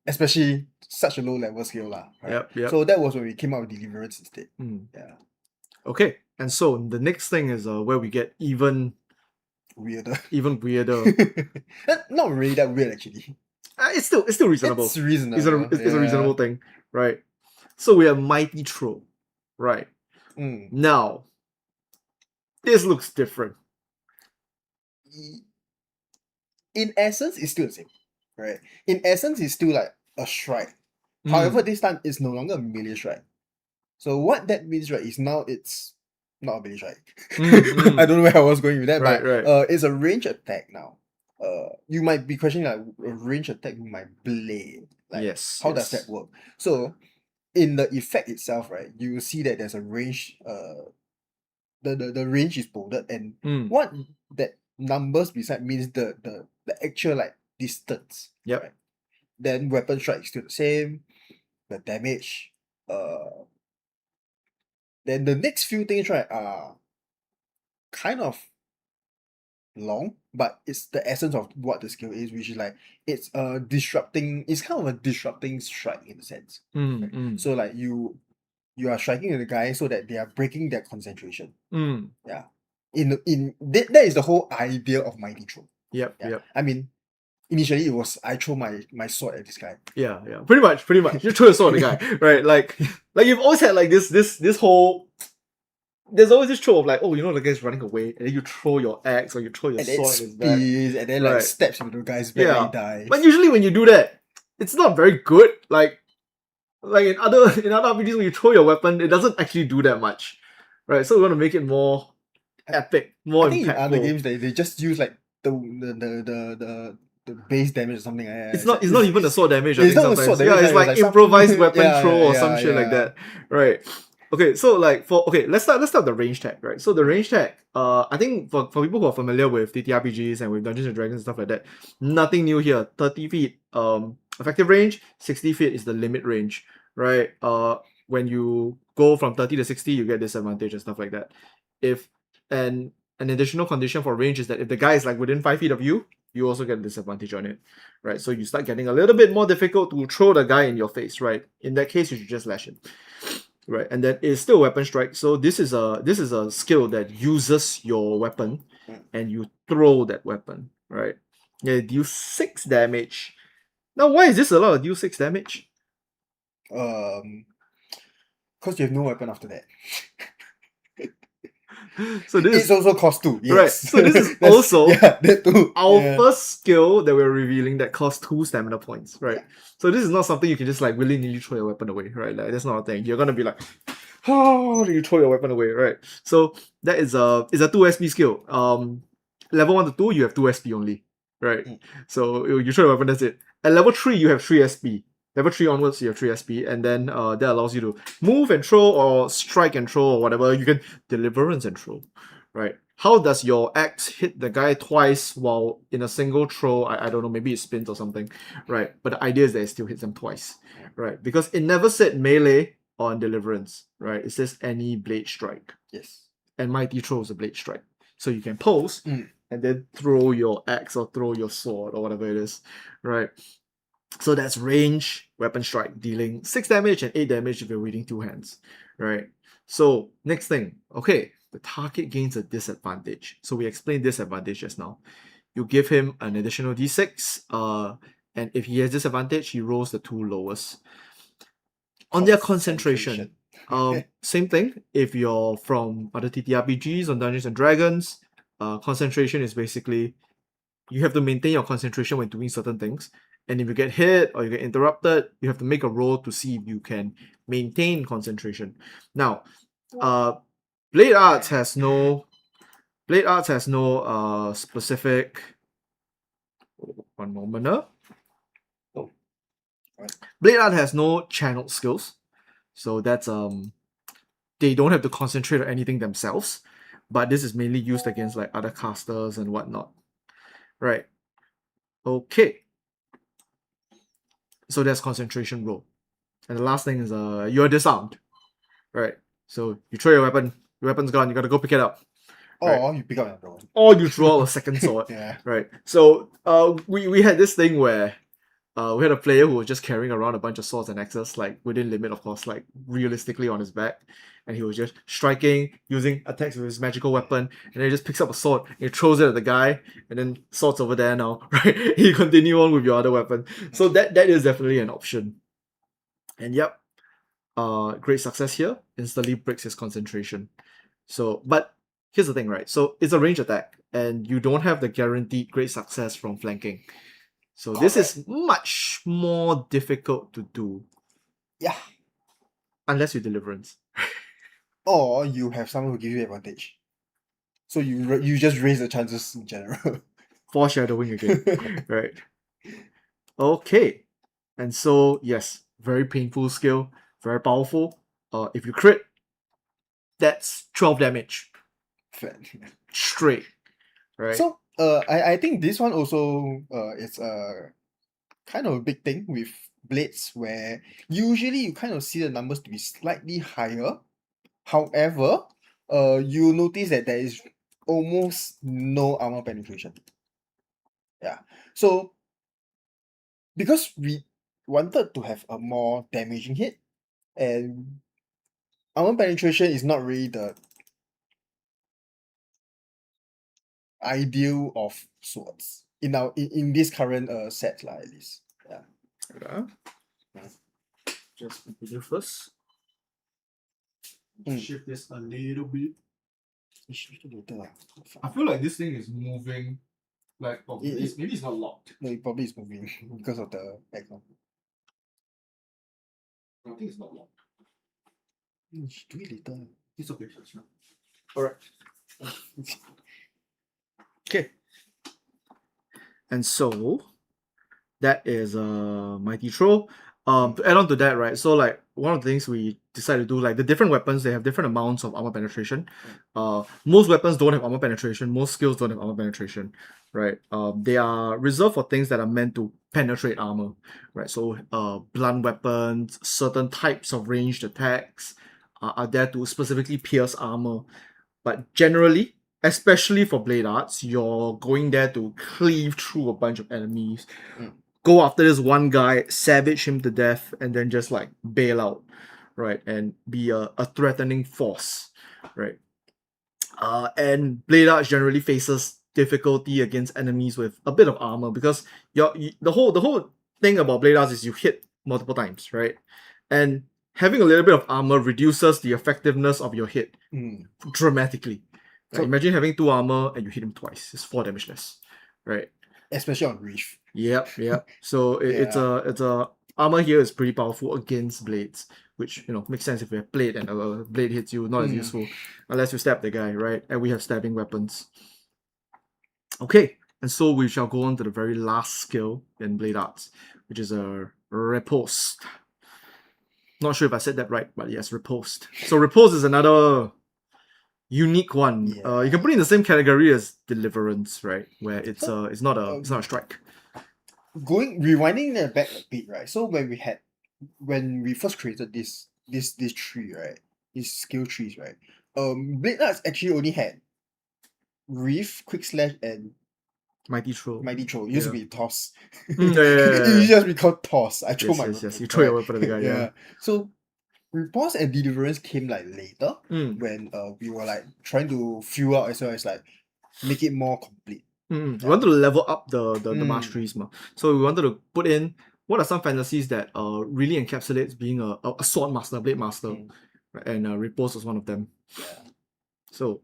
Especially such a low level skill lah. Right? Yep. So that was when we came out with Deliverance instead. Yeah. Okay, and so the next thing is where we get even weirder. Not really that weird actually. It's still reasonable. It's reasonable. It's a reasonable thing, right? So we have Mighty Throw, right? Now, this looks different. In essence, it's still the same, right? In essence, it's still like a strike. However, this time it's no longer a melee strike. So what that means, right, is now it's not a melee strike. I don't know where I was going with that, but it's a range attack now. You might be questioning like a range attack with my blade. Like, how does that work? So in the effect itself, right, you will see that there's a range. The range is bolded, and what that numbers beside means the actual like distance. Yep. Right? Then weapon strike is still the same. The damage. Then the next few things, right, are kind of long, but it's the essence of what the skill is, which is like it's disrupting. It's kind of a disrupting strike in a sense. Right? So like you are striking at the guy so that they are breaking their concentration. Yeah. That is the whole idea of mighty throw. Yep. Yeah. I mean, initially it was I throw my sword at this guy. Yeah. Pretty much. You throw your sword at the guy, right? Like you've always had like this whole. There's always this trope of like, oh, you know, the guy's running away, and then you throw your axe or you throw your And sword it at his back. spins, and then like steps into the guy's back and he dies. But usually when you do that, it's not very good. Like in other RPGs, when you throw your weapon, it doesn't actually do that much, right? So we want to make it more epic, more impactful. I think in other games they just use like the base damage or something like that. It's not even the sword damage. It's not the sword damage. Yeah, it's like improvised weapon throw or some shit like that, right? Okay, so like let's start with the range tag, right? So the range tag, I think for people who are familiar with TTRPGs and with Dungeons and Dragons and stuff like that, nothing new here. 30 feet, effective range, 60 feet is the limit range, right? When you go from 30 to 60, you get disadvantage and stuff like that. An additional condition for range is that if the guy is like within 5 feet of you, you also get a disadvantage on it, right? So you start getting a little bit more difficult to throw the guy in your face, right? In that case, you should just lash him, right? And then it's still weapon strike. So this is a skill that uses your weapon, and you throw that weapon, right? Yeah, deal 6 damage. Now, why is this a lot of deal 6 damage? Because you have no weapon after that. So this it's also cost 2. Yes. Right. So this is also that too. our first skill that we're revealing that costs 2 stamina points, right? Yeah. So this is not something you can just like willy-nilly throw your weapon away, right? Like that's not a thing. You're gonna be like, how do you throw your weapon away, right? So that is a 2 SP skill. Level 1 to 2, you have 2 SP only, right? So you throw your weapon, that's it. At level 3, you have 3 SP. Level 3 onwards, you have 3 SP, and then that allows you to move and throw, or strike and throw, or whatever. You can deliverance and throw, right? How does your axe hit the guy twice while in a single throw? I don't know, maybe it spins or something, right? But the idea is that it still hits them twice, right? Because it never said melee on deliverance, right? It says any blade strike. Yes. And mighty throw is a blade strike. So you can pose and then throw your axe or throw your sword or whatever it is, right? So that's range, weapon strike, dealing 6 damage and 8 damage if you're reading 2 hands, right? So next thing, okay, the target gains a disadvantage. So we explained disadvantage just now. You give him an additional d6, and if he has disadvantage, he rolls the 2 lowest. On their concentration, same thing. If you're from other TTRPGs on Dungeons and Dragons, concentration is basically you have to maintain your concentration when doing certain things. And if you get hit or you get interrupted, you have to make a roll to see if you can maintain concentration. Now, Bladearts has no specific. One moment. Bladeart has no channeled skills, so that's they don't have to concentrate on anything themselves. But this is mainly used against like other casters and whatnot, right? Okay. So there's concentration roll. And the last thing is you're disarmed. Right. So you throw your weapon's gone, you gotta go pick it up. Right? Or you pick up another one. Or you draw a second sword. Yeah. Right. So we had this thing where we had a player who was just carrying around a bunch of swords and axes, like within limit, of course, like realistically on his back. And he was just striking, using attacks with his magical weapon, and then he just picks up a sword and he throws it at the guy, and then sword's over there now, right? You continue on with your other weapon. So that is definitely an option. And yep, great success here. Instantly breaks his concentration. So, but here's the thing, right? So it's a range attack, and you don't have the guaranteed great success from flanking. So this is much more difficult to do. Yeah. Unless you deliverance. Or you have someone who gives you advantage. So you just raise the chances in general. Foreshadowing again. Right. Okay. And so, yes, very painful skill, very powerful. If you crit, that's 12 damage. Straight. Right. So I think this one also is a kind of a big thing with blades, where usually you kind of see the numbers to be slightly higher. However, you notice that there is almost no armor penetration. Yeah. So because we wanted to have a more damaging hit, and armor penetration is not really the ideal of swords in this current set lah, at least. Yeah. Yeah. Just continue first. Shift this a little bit. I feel like this thing is moving. Like, maybe it's not locked. No, it probably is moving because of the background. I think it's not locked. Do it later. It's okay. Alright. Okay. And so that is Mighty Throw. To add on to that, right? So like one of the things we decided to do, like the different weapons, they have different amounts of armor penetration. Most weapons don't have armor penetration. Most skills don't have armor penetration, right? They are reserved for things that are meant to penetrate armor, right? So blunt weapons, certain types of ranged attacks are there to specifically pierce armor. But generally, especially for blade arts, you're going there to cleave through a bunch of enemies, go after this one guy, savage him to death, and then just like bail out, right? And be a threatening force, right? And blade arts generally faces difficulty against enemies with a bit of armor because the whole thing about blade arts is you hit multiple times, right? And having a little bit of armor reduces the effectiveness of your hit dramatically. Right? So imagine having 2 armor and you hit him twice. It's 4 damage less, right? Especially on Reave. Yep. So it's a armor here is pretty powerful against blades, which makes sense if you have blade and a blade hits you, not as useful unless you stab the guy, right? And we have stabbing weapons. Okay, and so we shall go on to the very last skill in blade arts, which is a riposte. Not sure if I said that right, but yes, riposte. So riposte is another unique one. You can put it in the same category as Deliverance, right? Where it's not a strike. Rewinding that back a bit, right? So when we first created this tree, right? These skill trees, right? Blade Arts actually only had Reave, Quick Slash, and Mighty Throw. It used to be Toss. Yeah. It used to just be called Toss. I throw my weapon. Yes. You throw your weapon at the guy. Yeah. So Riposte and Deliverance came like later when we were like trying to fill out as well as like make it more complete. We wanted to level up the masteries. So we wanted to put in what are some fantasies that really encapsulates being a sword master, blade master. Right? And Riposte was one of them. Yeah. So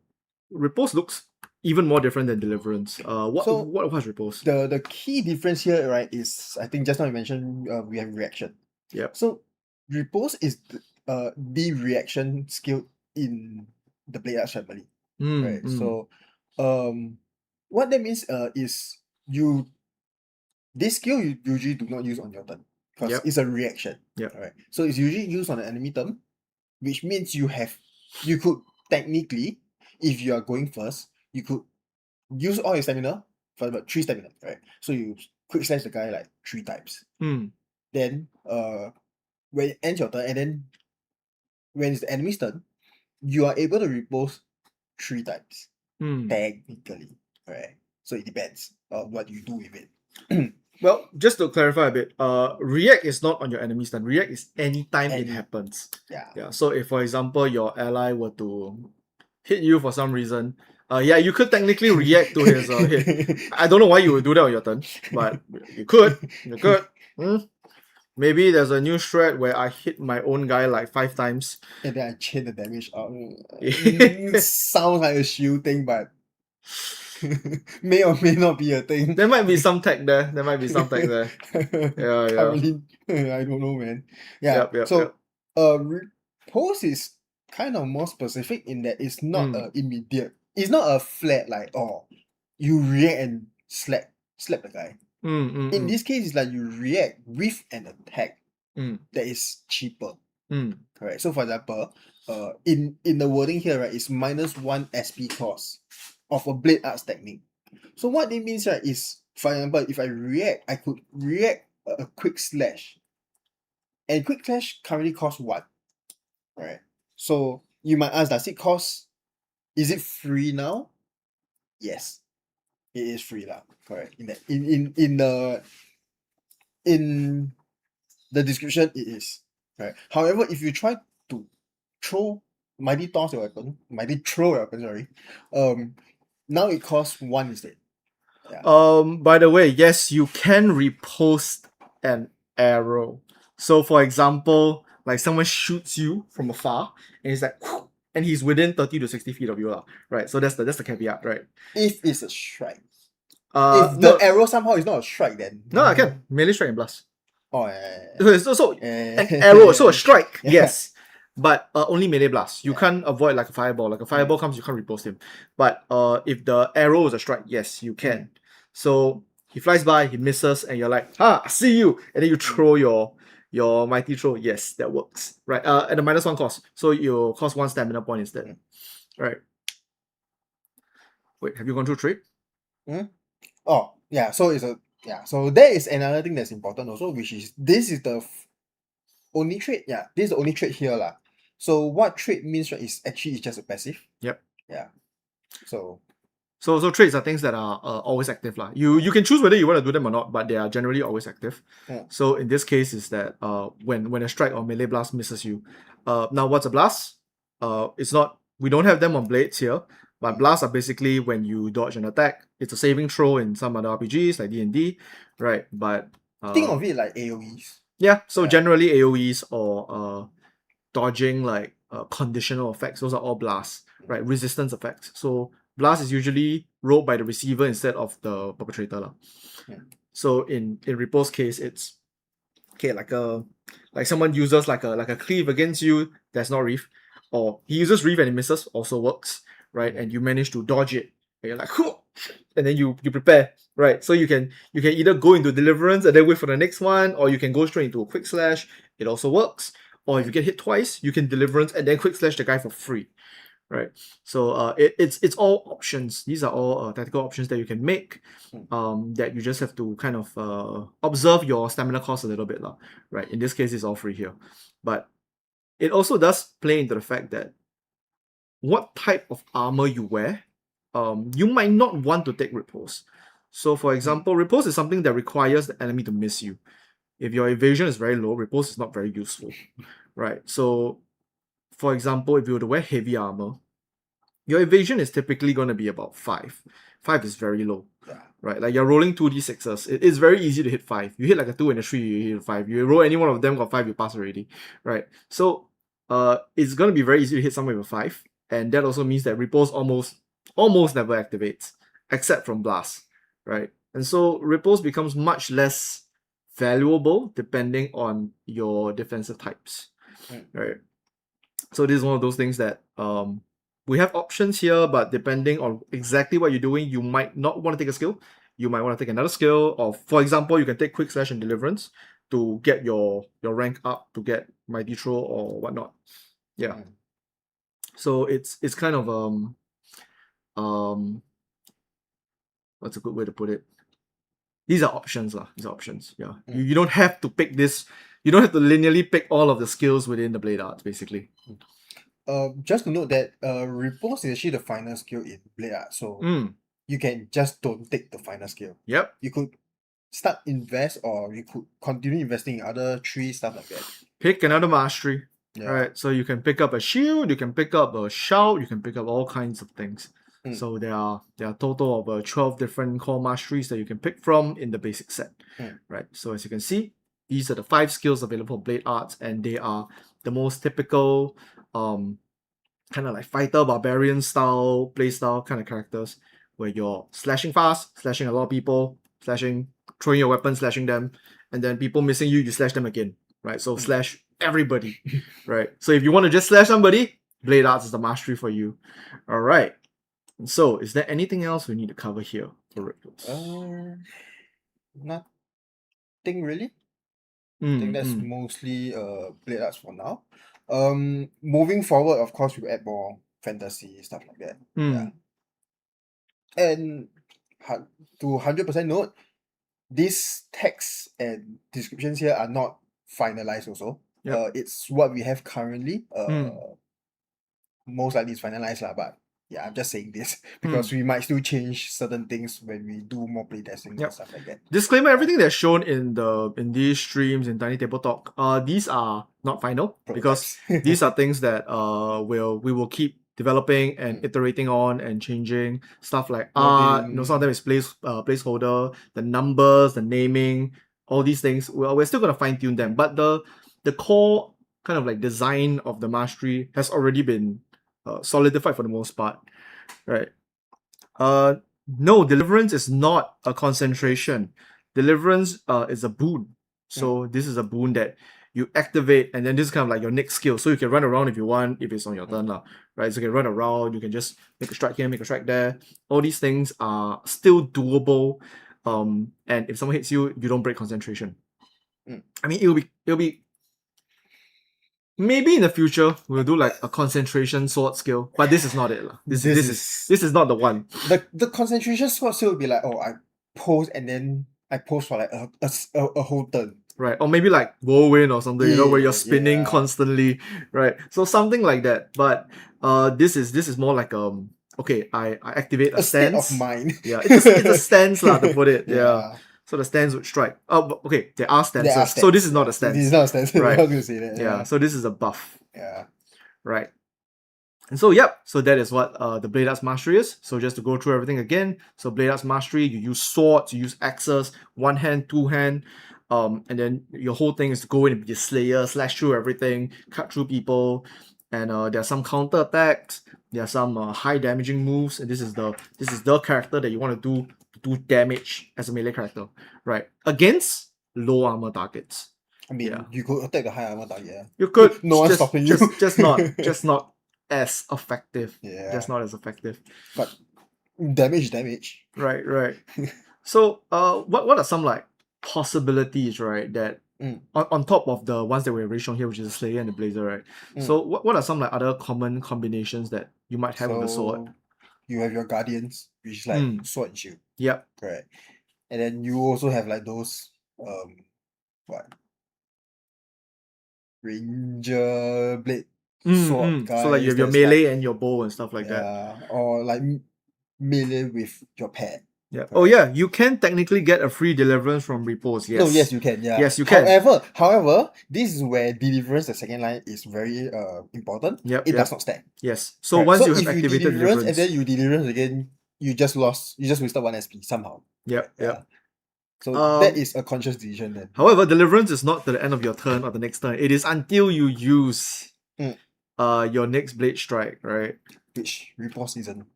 Riposte looks even more different than Deliverance. What was Riposte? The key difference here, right, is I think just now you mentioned we have reaction. Yep. So Riposte is the reaction skill in the Blade Arts family. Right. So what that means is this skill you usually do not use on your turn because it's a reaction. Right. So it's usually used on an enemy turn, which means you could technically, if you are going first, you could use all your stamina for about 3 stamina, right? So you quick slash the guy like 3 times. Then when it ends your turn, and then when it's the enemy's turn, you are able to riposte 3 times. Technically. Right. So it depends on what you do with it. Well, just to clarify a bit, react is not on your enemy's turn. React is anytime it happens. Yeah. So if, for example, your ally were to hit you for some reason, you could technically react to his hit. I don't know why you would do that on your turn, but you could. Maybe there's a new strat where I hit my own guy like 5 times. And then I chain the damage out. Sounds like a shield thing, but may or may not be a thing. There might be some tech there. Yeah. Currently, I don't know, man. Yeah. Riposte is kind of more specific in that it's not immediate. It's not a flat like you react and slap the guy. In this case, it's like you react with an attack that is cheaper. Correct. So for example, in the wording here, right, it's -1 SP cost of a blade arts technique. So what it means, right, is for example, if I react, I could react a quick slash. And quick slash currently costs 1. Right. So you might ask, is it free now? yes, it is free lah. Correct. In the description, it is. Right. However, if you try to throw mighty toss your weapon, mighty throw your weapon, sorry, now it costs 1 instead. Yeah. By the way, yes, you can repost an arrow. So for example, like someone shoots you from afar and he's like whoo, and he's within 30 to 60 feet of you, right? So that's the caveat, right? If it's a strike. If the arrow somehow is not a strike, then no, I can melee strike and blast. Oh yeah. So an arrow, so a strike, yes. But only melee blast. You can't avoid like a fireball. Like a fireball comes, you can't repost him. But if the arrow is a strike, yes, you can. So he flies by, he misses, and you're like, I see you. And then you throw your mighty throw. Yes, that works. Right. At a -1 cost. So you cost 1 stamina point instead. Right. Wait, have you gone through trade? Oh, yeah. So so there is another thing that's important also, which is this is the only trait. Yeah, this is the only trait here lah. So what trait means, right, is actually it's just a passive. Yep. Yeah. So traits are things that are always active lah. You can choose whether you want to do them or not, but they are generally always active. So in this case is that when a strike or melee blast misses you, now what's a blast? It's not, we don't have them on blades here, but blasts are basically when you dodge an attack. It's a saving throw in some other RPGs like D&D, right? But think of it like AoEs. Yeah, so generally AoEs or dodging like conditional effects, those are all blasts, right? Resistance effects. So blast is usually rolled by the receiver instead of the perpetrator. So in Riposte's case, it's okay, like someone uses like a cleave against you, that's not Reave. Or he uses Reave and it misses, also works, right? And you manage to dodge it. And you're like, whoo! And then you prepare, right? So you can either go into Deliverance and then wait for the next one, or you can go straight into a quick slash. It also works. Or if you get hit twice, you can Deliverance and then quick slash the guy for free, right? So it's all options. These are all tactical options that you can make. That you just have to kind of observe your stamina cost a little bit, right? In this case, it's all free here, but it also does play into the fact that what type of armor you wear, you might not want to take Riposte. So for example, Riposte is something that requires the enemy to miss you. If your evasion is very low, Riposte is not very useful, right? So for example, if you were to wear heavy armor, your evasion is typically going to be about 5. 5 is very low, right? Like you're rolling 2d6s. It's very easy to hit 5. You hit like a 2 and a 3, you hit 5. You roll any one of them, got 5, you pass already, right? So it's going to be very easy to hit someone with a 5. And that also means that Riposte almost never activates, except from Blast, right? And so Riposte becomes much less valuable depending on your defensive types, right? So this is one of those things that we have options here, but depending on exactly what you're doing, you might not want to take a skill. You might want to take another skill. Or for example, you can take Quick Slash and Deliverance to get your rank up, to get Mighty Throw or whatnot. Yeah. So it's kind of what's a good way to put it? These are options lah. These are options. Yeah. You don't have to pick this. You don't have to linearly pick all of the skills within the Bladearts, basically. Just to note that Riposte is actually the final skill in Bladeart, so you can just don't take the final skill. Yep. You could start invest, or you could continue investing in other tree stuff like that. Pick another mastery. Right. So you can pick up a shield, you can pick up a shout, you can pick up all kinds of things. So there are a total of 12 different core masteries that you can pick from in the basic set. Right. So as you can see, these are the 5 skills available for Bladearts, and they are the most typical kind of like fighter barbarian style playstyle kind of characters, where you're slashing fast, slashing a lot of people, slashing, throwing your weapon, slashing them, and then people missing you slash them again, right? So slash everybody, right? So if you want to just slash somebody, Bladearts is the mastery for you. All right. And so is there anything else we need to cover here for Riposte? Nothing really. I think that's mostly Bladearts for now. Moving forward, of course, we add more fantasy stuff like that. Yeah. And to 100% note, these texts and descriptions here are not finalized also. It's what we have currently. Most likely it's finalized lah, but yeah, I'm just saying this because we might still change certain things when we do more playtesting and stuff like that. Disclaimer: everything that's shown in these streams in Tiny Table Talk, these are not final because these are things that we will keep developing and iterating on and changing stuff like art. Some of them is placeholder, the numbers, the naming, all these things. We're still gonna fine tune them, but the core kind of like design of the mastery has already been solidified for the most part, right? No, Deliverance is not a concentration. Deliverance is a boon. So this is a boon that you activate, and then this is kind of like your next skill. So you can run around if you want, if it's on your turn, right? So you can run around, you can just make a strike here, make a strike there. All these things are still doable. And if someone hits you, you don't break concentration. I mean, it'll be maybe in the future we'll do like a concentration sword skill, but this is not it. This is not the one. The concentration sword skill will be like, I pose and then I pose for like a whole turn. Right. Or maybe like whirlwind or something, where you're spinning constantly. Right. So something like that. But this is more like okay, I activate a stance. State of mind. Yeah, it's a stance to put it. Yeah. So the stance would strike. Oh, okay. There are stances. So this is not a stance. This is not a stance. Right. I'm not gonna say that. Yeah. So this is a buff. Yeah. Right. And so so that is what the Bladearts Mastery is. So just to go through everything again. So Bladearts Mastery, you use swords, you use axes, one hand, two hand, and then your whole thing is to go in and be a slayer, slash through everything, cut through people, and there are some counter attacks. There are some high damaging moves, and this is the character that you want to do damage as a melee character, right? Against low armor targets. I mean, you could attack the high armor target. You could. No one's stopping you. Just not as effective. Yeah. Just not as effective. But damage. Right. So what are some like possibilities, right, that on top of the ones that we've already shown here, which is the Slayer and the Blazer, right? So what are some like other common combinations that you might have with the sword? You have your Guardians, which is like sword and shield. Yep. Correct. And then you also have like those Ranger blade sword guys. So like you have your melee and your bow and stuff like that. Or like melee with your pet. Yeah. Oh yeah, you can technically get a free Deliverance from Riposte. Yes. No, yes you can. Yeah. Yes, you can. However, this is where Deliverance, the second line, is very important. It does not stack. Yes. So once you have activated Deliverance and then you Deliverance again, you just wasted 1 SP somehow. Yep. So that is a conscious decision then. However, Deliverance is not to the end of your turn or the next turn. It is until you use your next Blade Strike, right? Which Riposte isn't.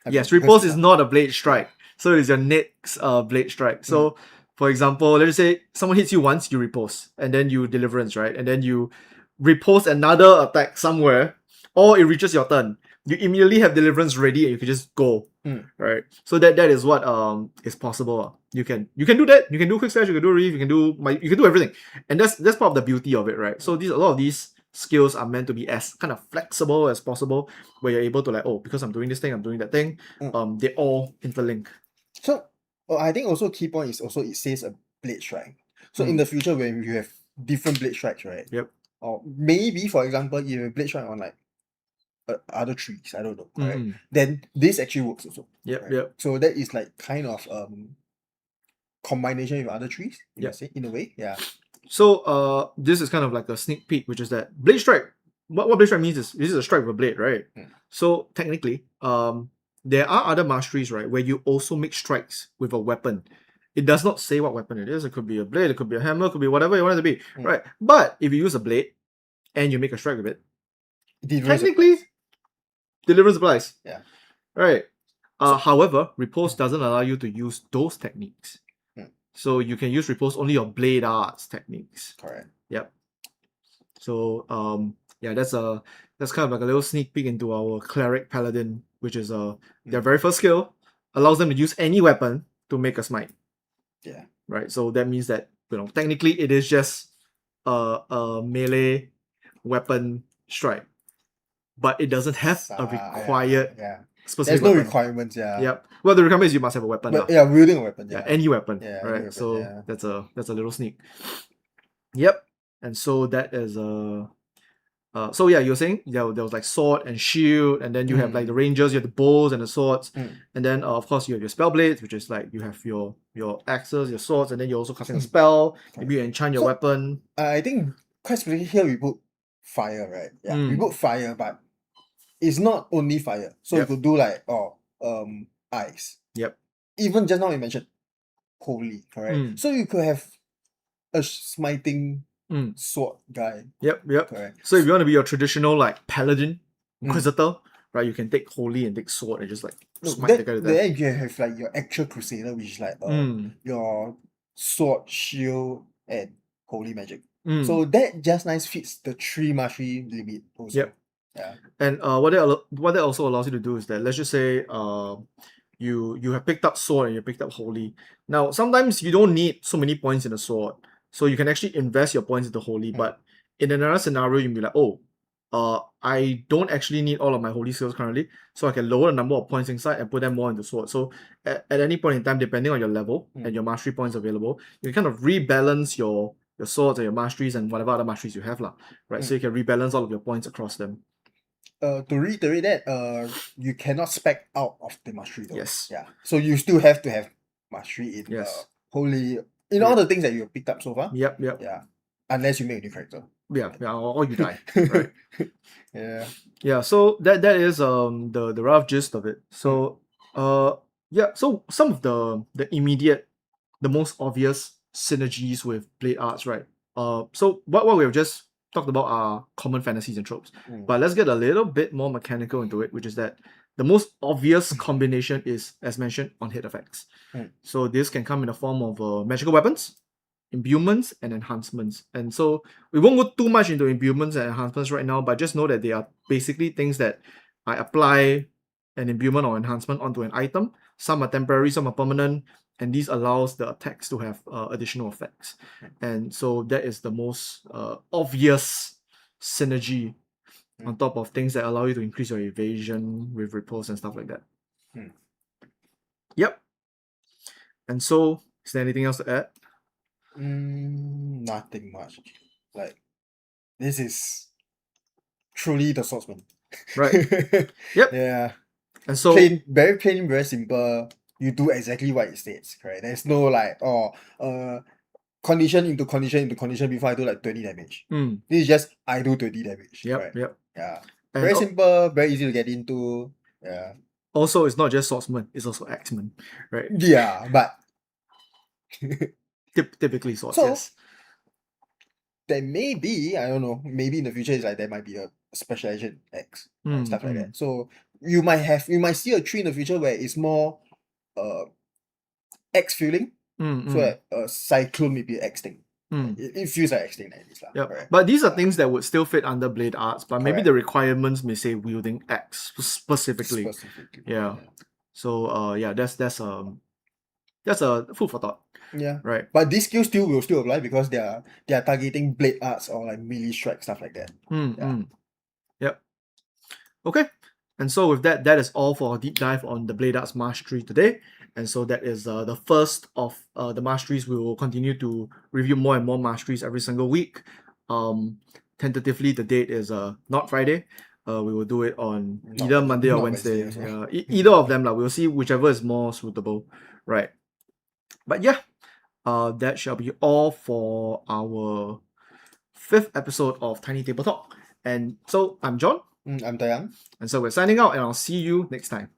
Yes, Riposte is not a Blade Strike. So it's your next Blade Strike. So for example, let's say someone hits you once, you Riposte, and then you Deliverance, right? And then you Riposte another attack somewhere, or it reaches your turn. You immediately have Deliverance ready and you can just go. Right? So that is what is possible. You can do that. You can do Quick Slash, you can do Reave, you can do everything. And that's part of the beauty of it, right? So a lot of these skills are meant to be as kind of flexible as possible, where you're able to like, because I'm doing this thing, I'm doing that thing. They all interlink. So I think also key point is also it says a Blade Strike. So in the future when you have different Blade Strikes, right? Yep. Or maybe for example, if you have Blade Strike on like other trees, I don't know, right? Then this actually works also. Yep. So that is like kind of combination with other trees, in a way. Yeah. So this is kind of like a sneak peek, which is that Blade Strike. What Blade Strike means is this is a strike with a blade, right? So technically, there are other masteries, right, where you also make strikes with a weapon. It does not say what weapon it is. It could be a blade, it could be a hammer, it could be whatever you want it to be, right? But if you use a blade and you make a strike with it, technically, Deliverance applies. Yeah. Right. However, Riposte doesn't allow you to use those techniques. So you can use Riposte only on Bladearts techniques. Correct. Yep. So that's kind of like a little sneak peek into our Cleric Paladin, which is their very first skill, allows them to use any weapon to make a smite. Yeah. Right. So that means that technically it is just a melee weapon strike, but it doesn't have a required specific. There's no weapon. Requirements. Yeah. Yep. Well, the requirement is you must have a weapon. But, wielding a weapon. Yeah. Any weapon. Yeah. Right. Weapon, so that's a little sneak. Yep. And so that is So yeah, you're saying there was like sword and shield, and then you have like the rangers, you have the bows and the swords, and then of course you have your spell blades, which is like you have your axes, your swords, and then you're also casting a spell. Maybe you enchant your weapon. I think quite specifically here we put fire, right? Yeah, we put fire, but it's not only fire. So you could do like ice. Yep. Even just now you mentioned holy, correct? So you could have a smiting sword guy. Yep. Correct. So if you want to be your traditional like paladin, inquisitor, right, you can take holy and take sword and just like smite the guy to death. Then you have like your actual crusader, which is like your sword, shield, and holy magic. So that just nice fits the 3 mastery limit also. Yep. Yeah. And what that also allows you to do is that, let's just say you have picked up sword and you picked up holy. Now sometimes you don't need so many points in a sword, so you can actually invest your points into holy. But in another scenario, you'll be like, oh, I don't actually need all of my holy skills currently, so I can lower the number of points inside and put them more into sword. So at any point in time, depending on your level and your mastery points available, you can kind of rebalance your swords and your masteries and whatever other masteries you have, right? So you can rebalance all of your points across them. To reiterate that, you cannot spec out of the mastery though. Yes. Yeah. So you still have to have mastery in holy, in all the things that you have picked up so far. Yep. Yeah. Unless you make a new character. Yeah, or you die. Right. Yeah. So that is the rough gist of it. So so some of the immediate, the most obvious synergies with Bladearts, right? So what we have just talked about are common fantasies and tropes. But let's get a little bit more mechanical into it, which is that the most obvious combination is, as mentioned, on-hit effects. So this can come in the form of magical weapons, imbuements, and enhancements. And so we won't go too much into imbuements and enhancements right now, but just know that they are basically things that I apply an imbuement or enhancement onto an item. Some are temporary, some are permanent, and these allows the attacks to have additional effects. And so that is the most obvious synergy on top of things that allow you to increase your evasion with riposte and stuff like that. Yep. And so, is there anything else to add? Nothing much. Like, this is truly the swordsman. Right. Yep. Yeah. And so very plain, very simple. You do exactly what it states, correct? There's no like condition into condition before I do like 20 damage. This is just I do 20 damage. Yep. Right? Yep. Yeah. And very simple, very easy to get into. Yeah. Also, it's not just swordsman, it's also axeman, right? Yeah, but typically swords, so, yes. There may be, I don't know, maybe in the future it's like there might be a specialization X and stuff like that. So you might see a tree in the future where it's more X feeling. So a cyclone may be X thing. It feels like X thing like this. Yep. But these are things that would still fit under Bladearts, but maybe the requirements may say wielding X specifically. Yeah. So that's a food for thought. Yeah. Right. But these skills will still apply because they are targeting Bladearts or like melee strike, stuff like that. Yep. Okay. And so with that is all for our deep dive on the Bladearts Mastery today. And so that is the first of the masteries. We will continue to review more and more masteries every single week. Tentatively, the date is not Friday. We will do it on either Monday or Wednesday. Either of them. We'll see whichever is more suitable. Right. But yeah, that shall be all for our 5th episode of Tiny Table Talk. And so I'm John. I'm Dayang. And so we're signing out, and I'll see you next time.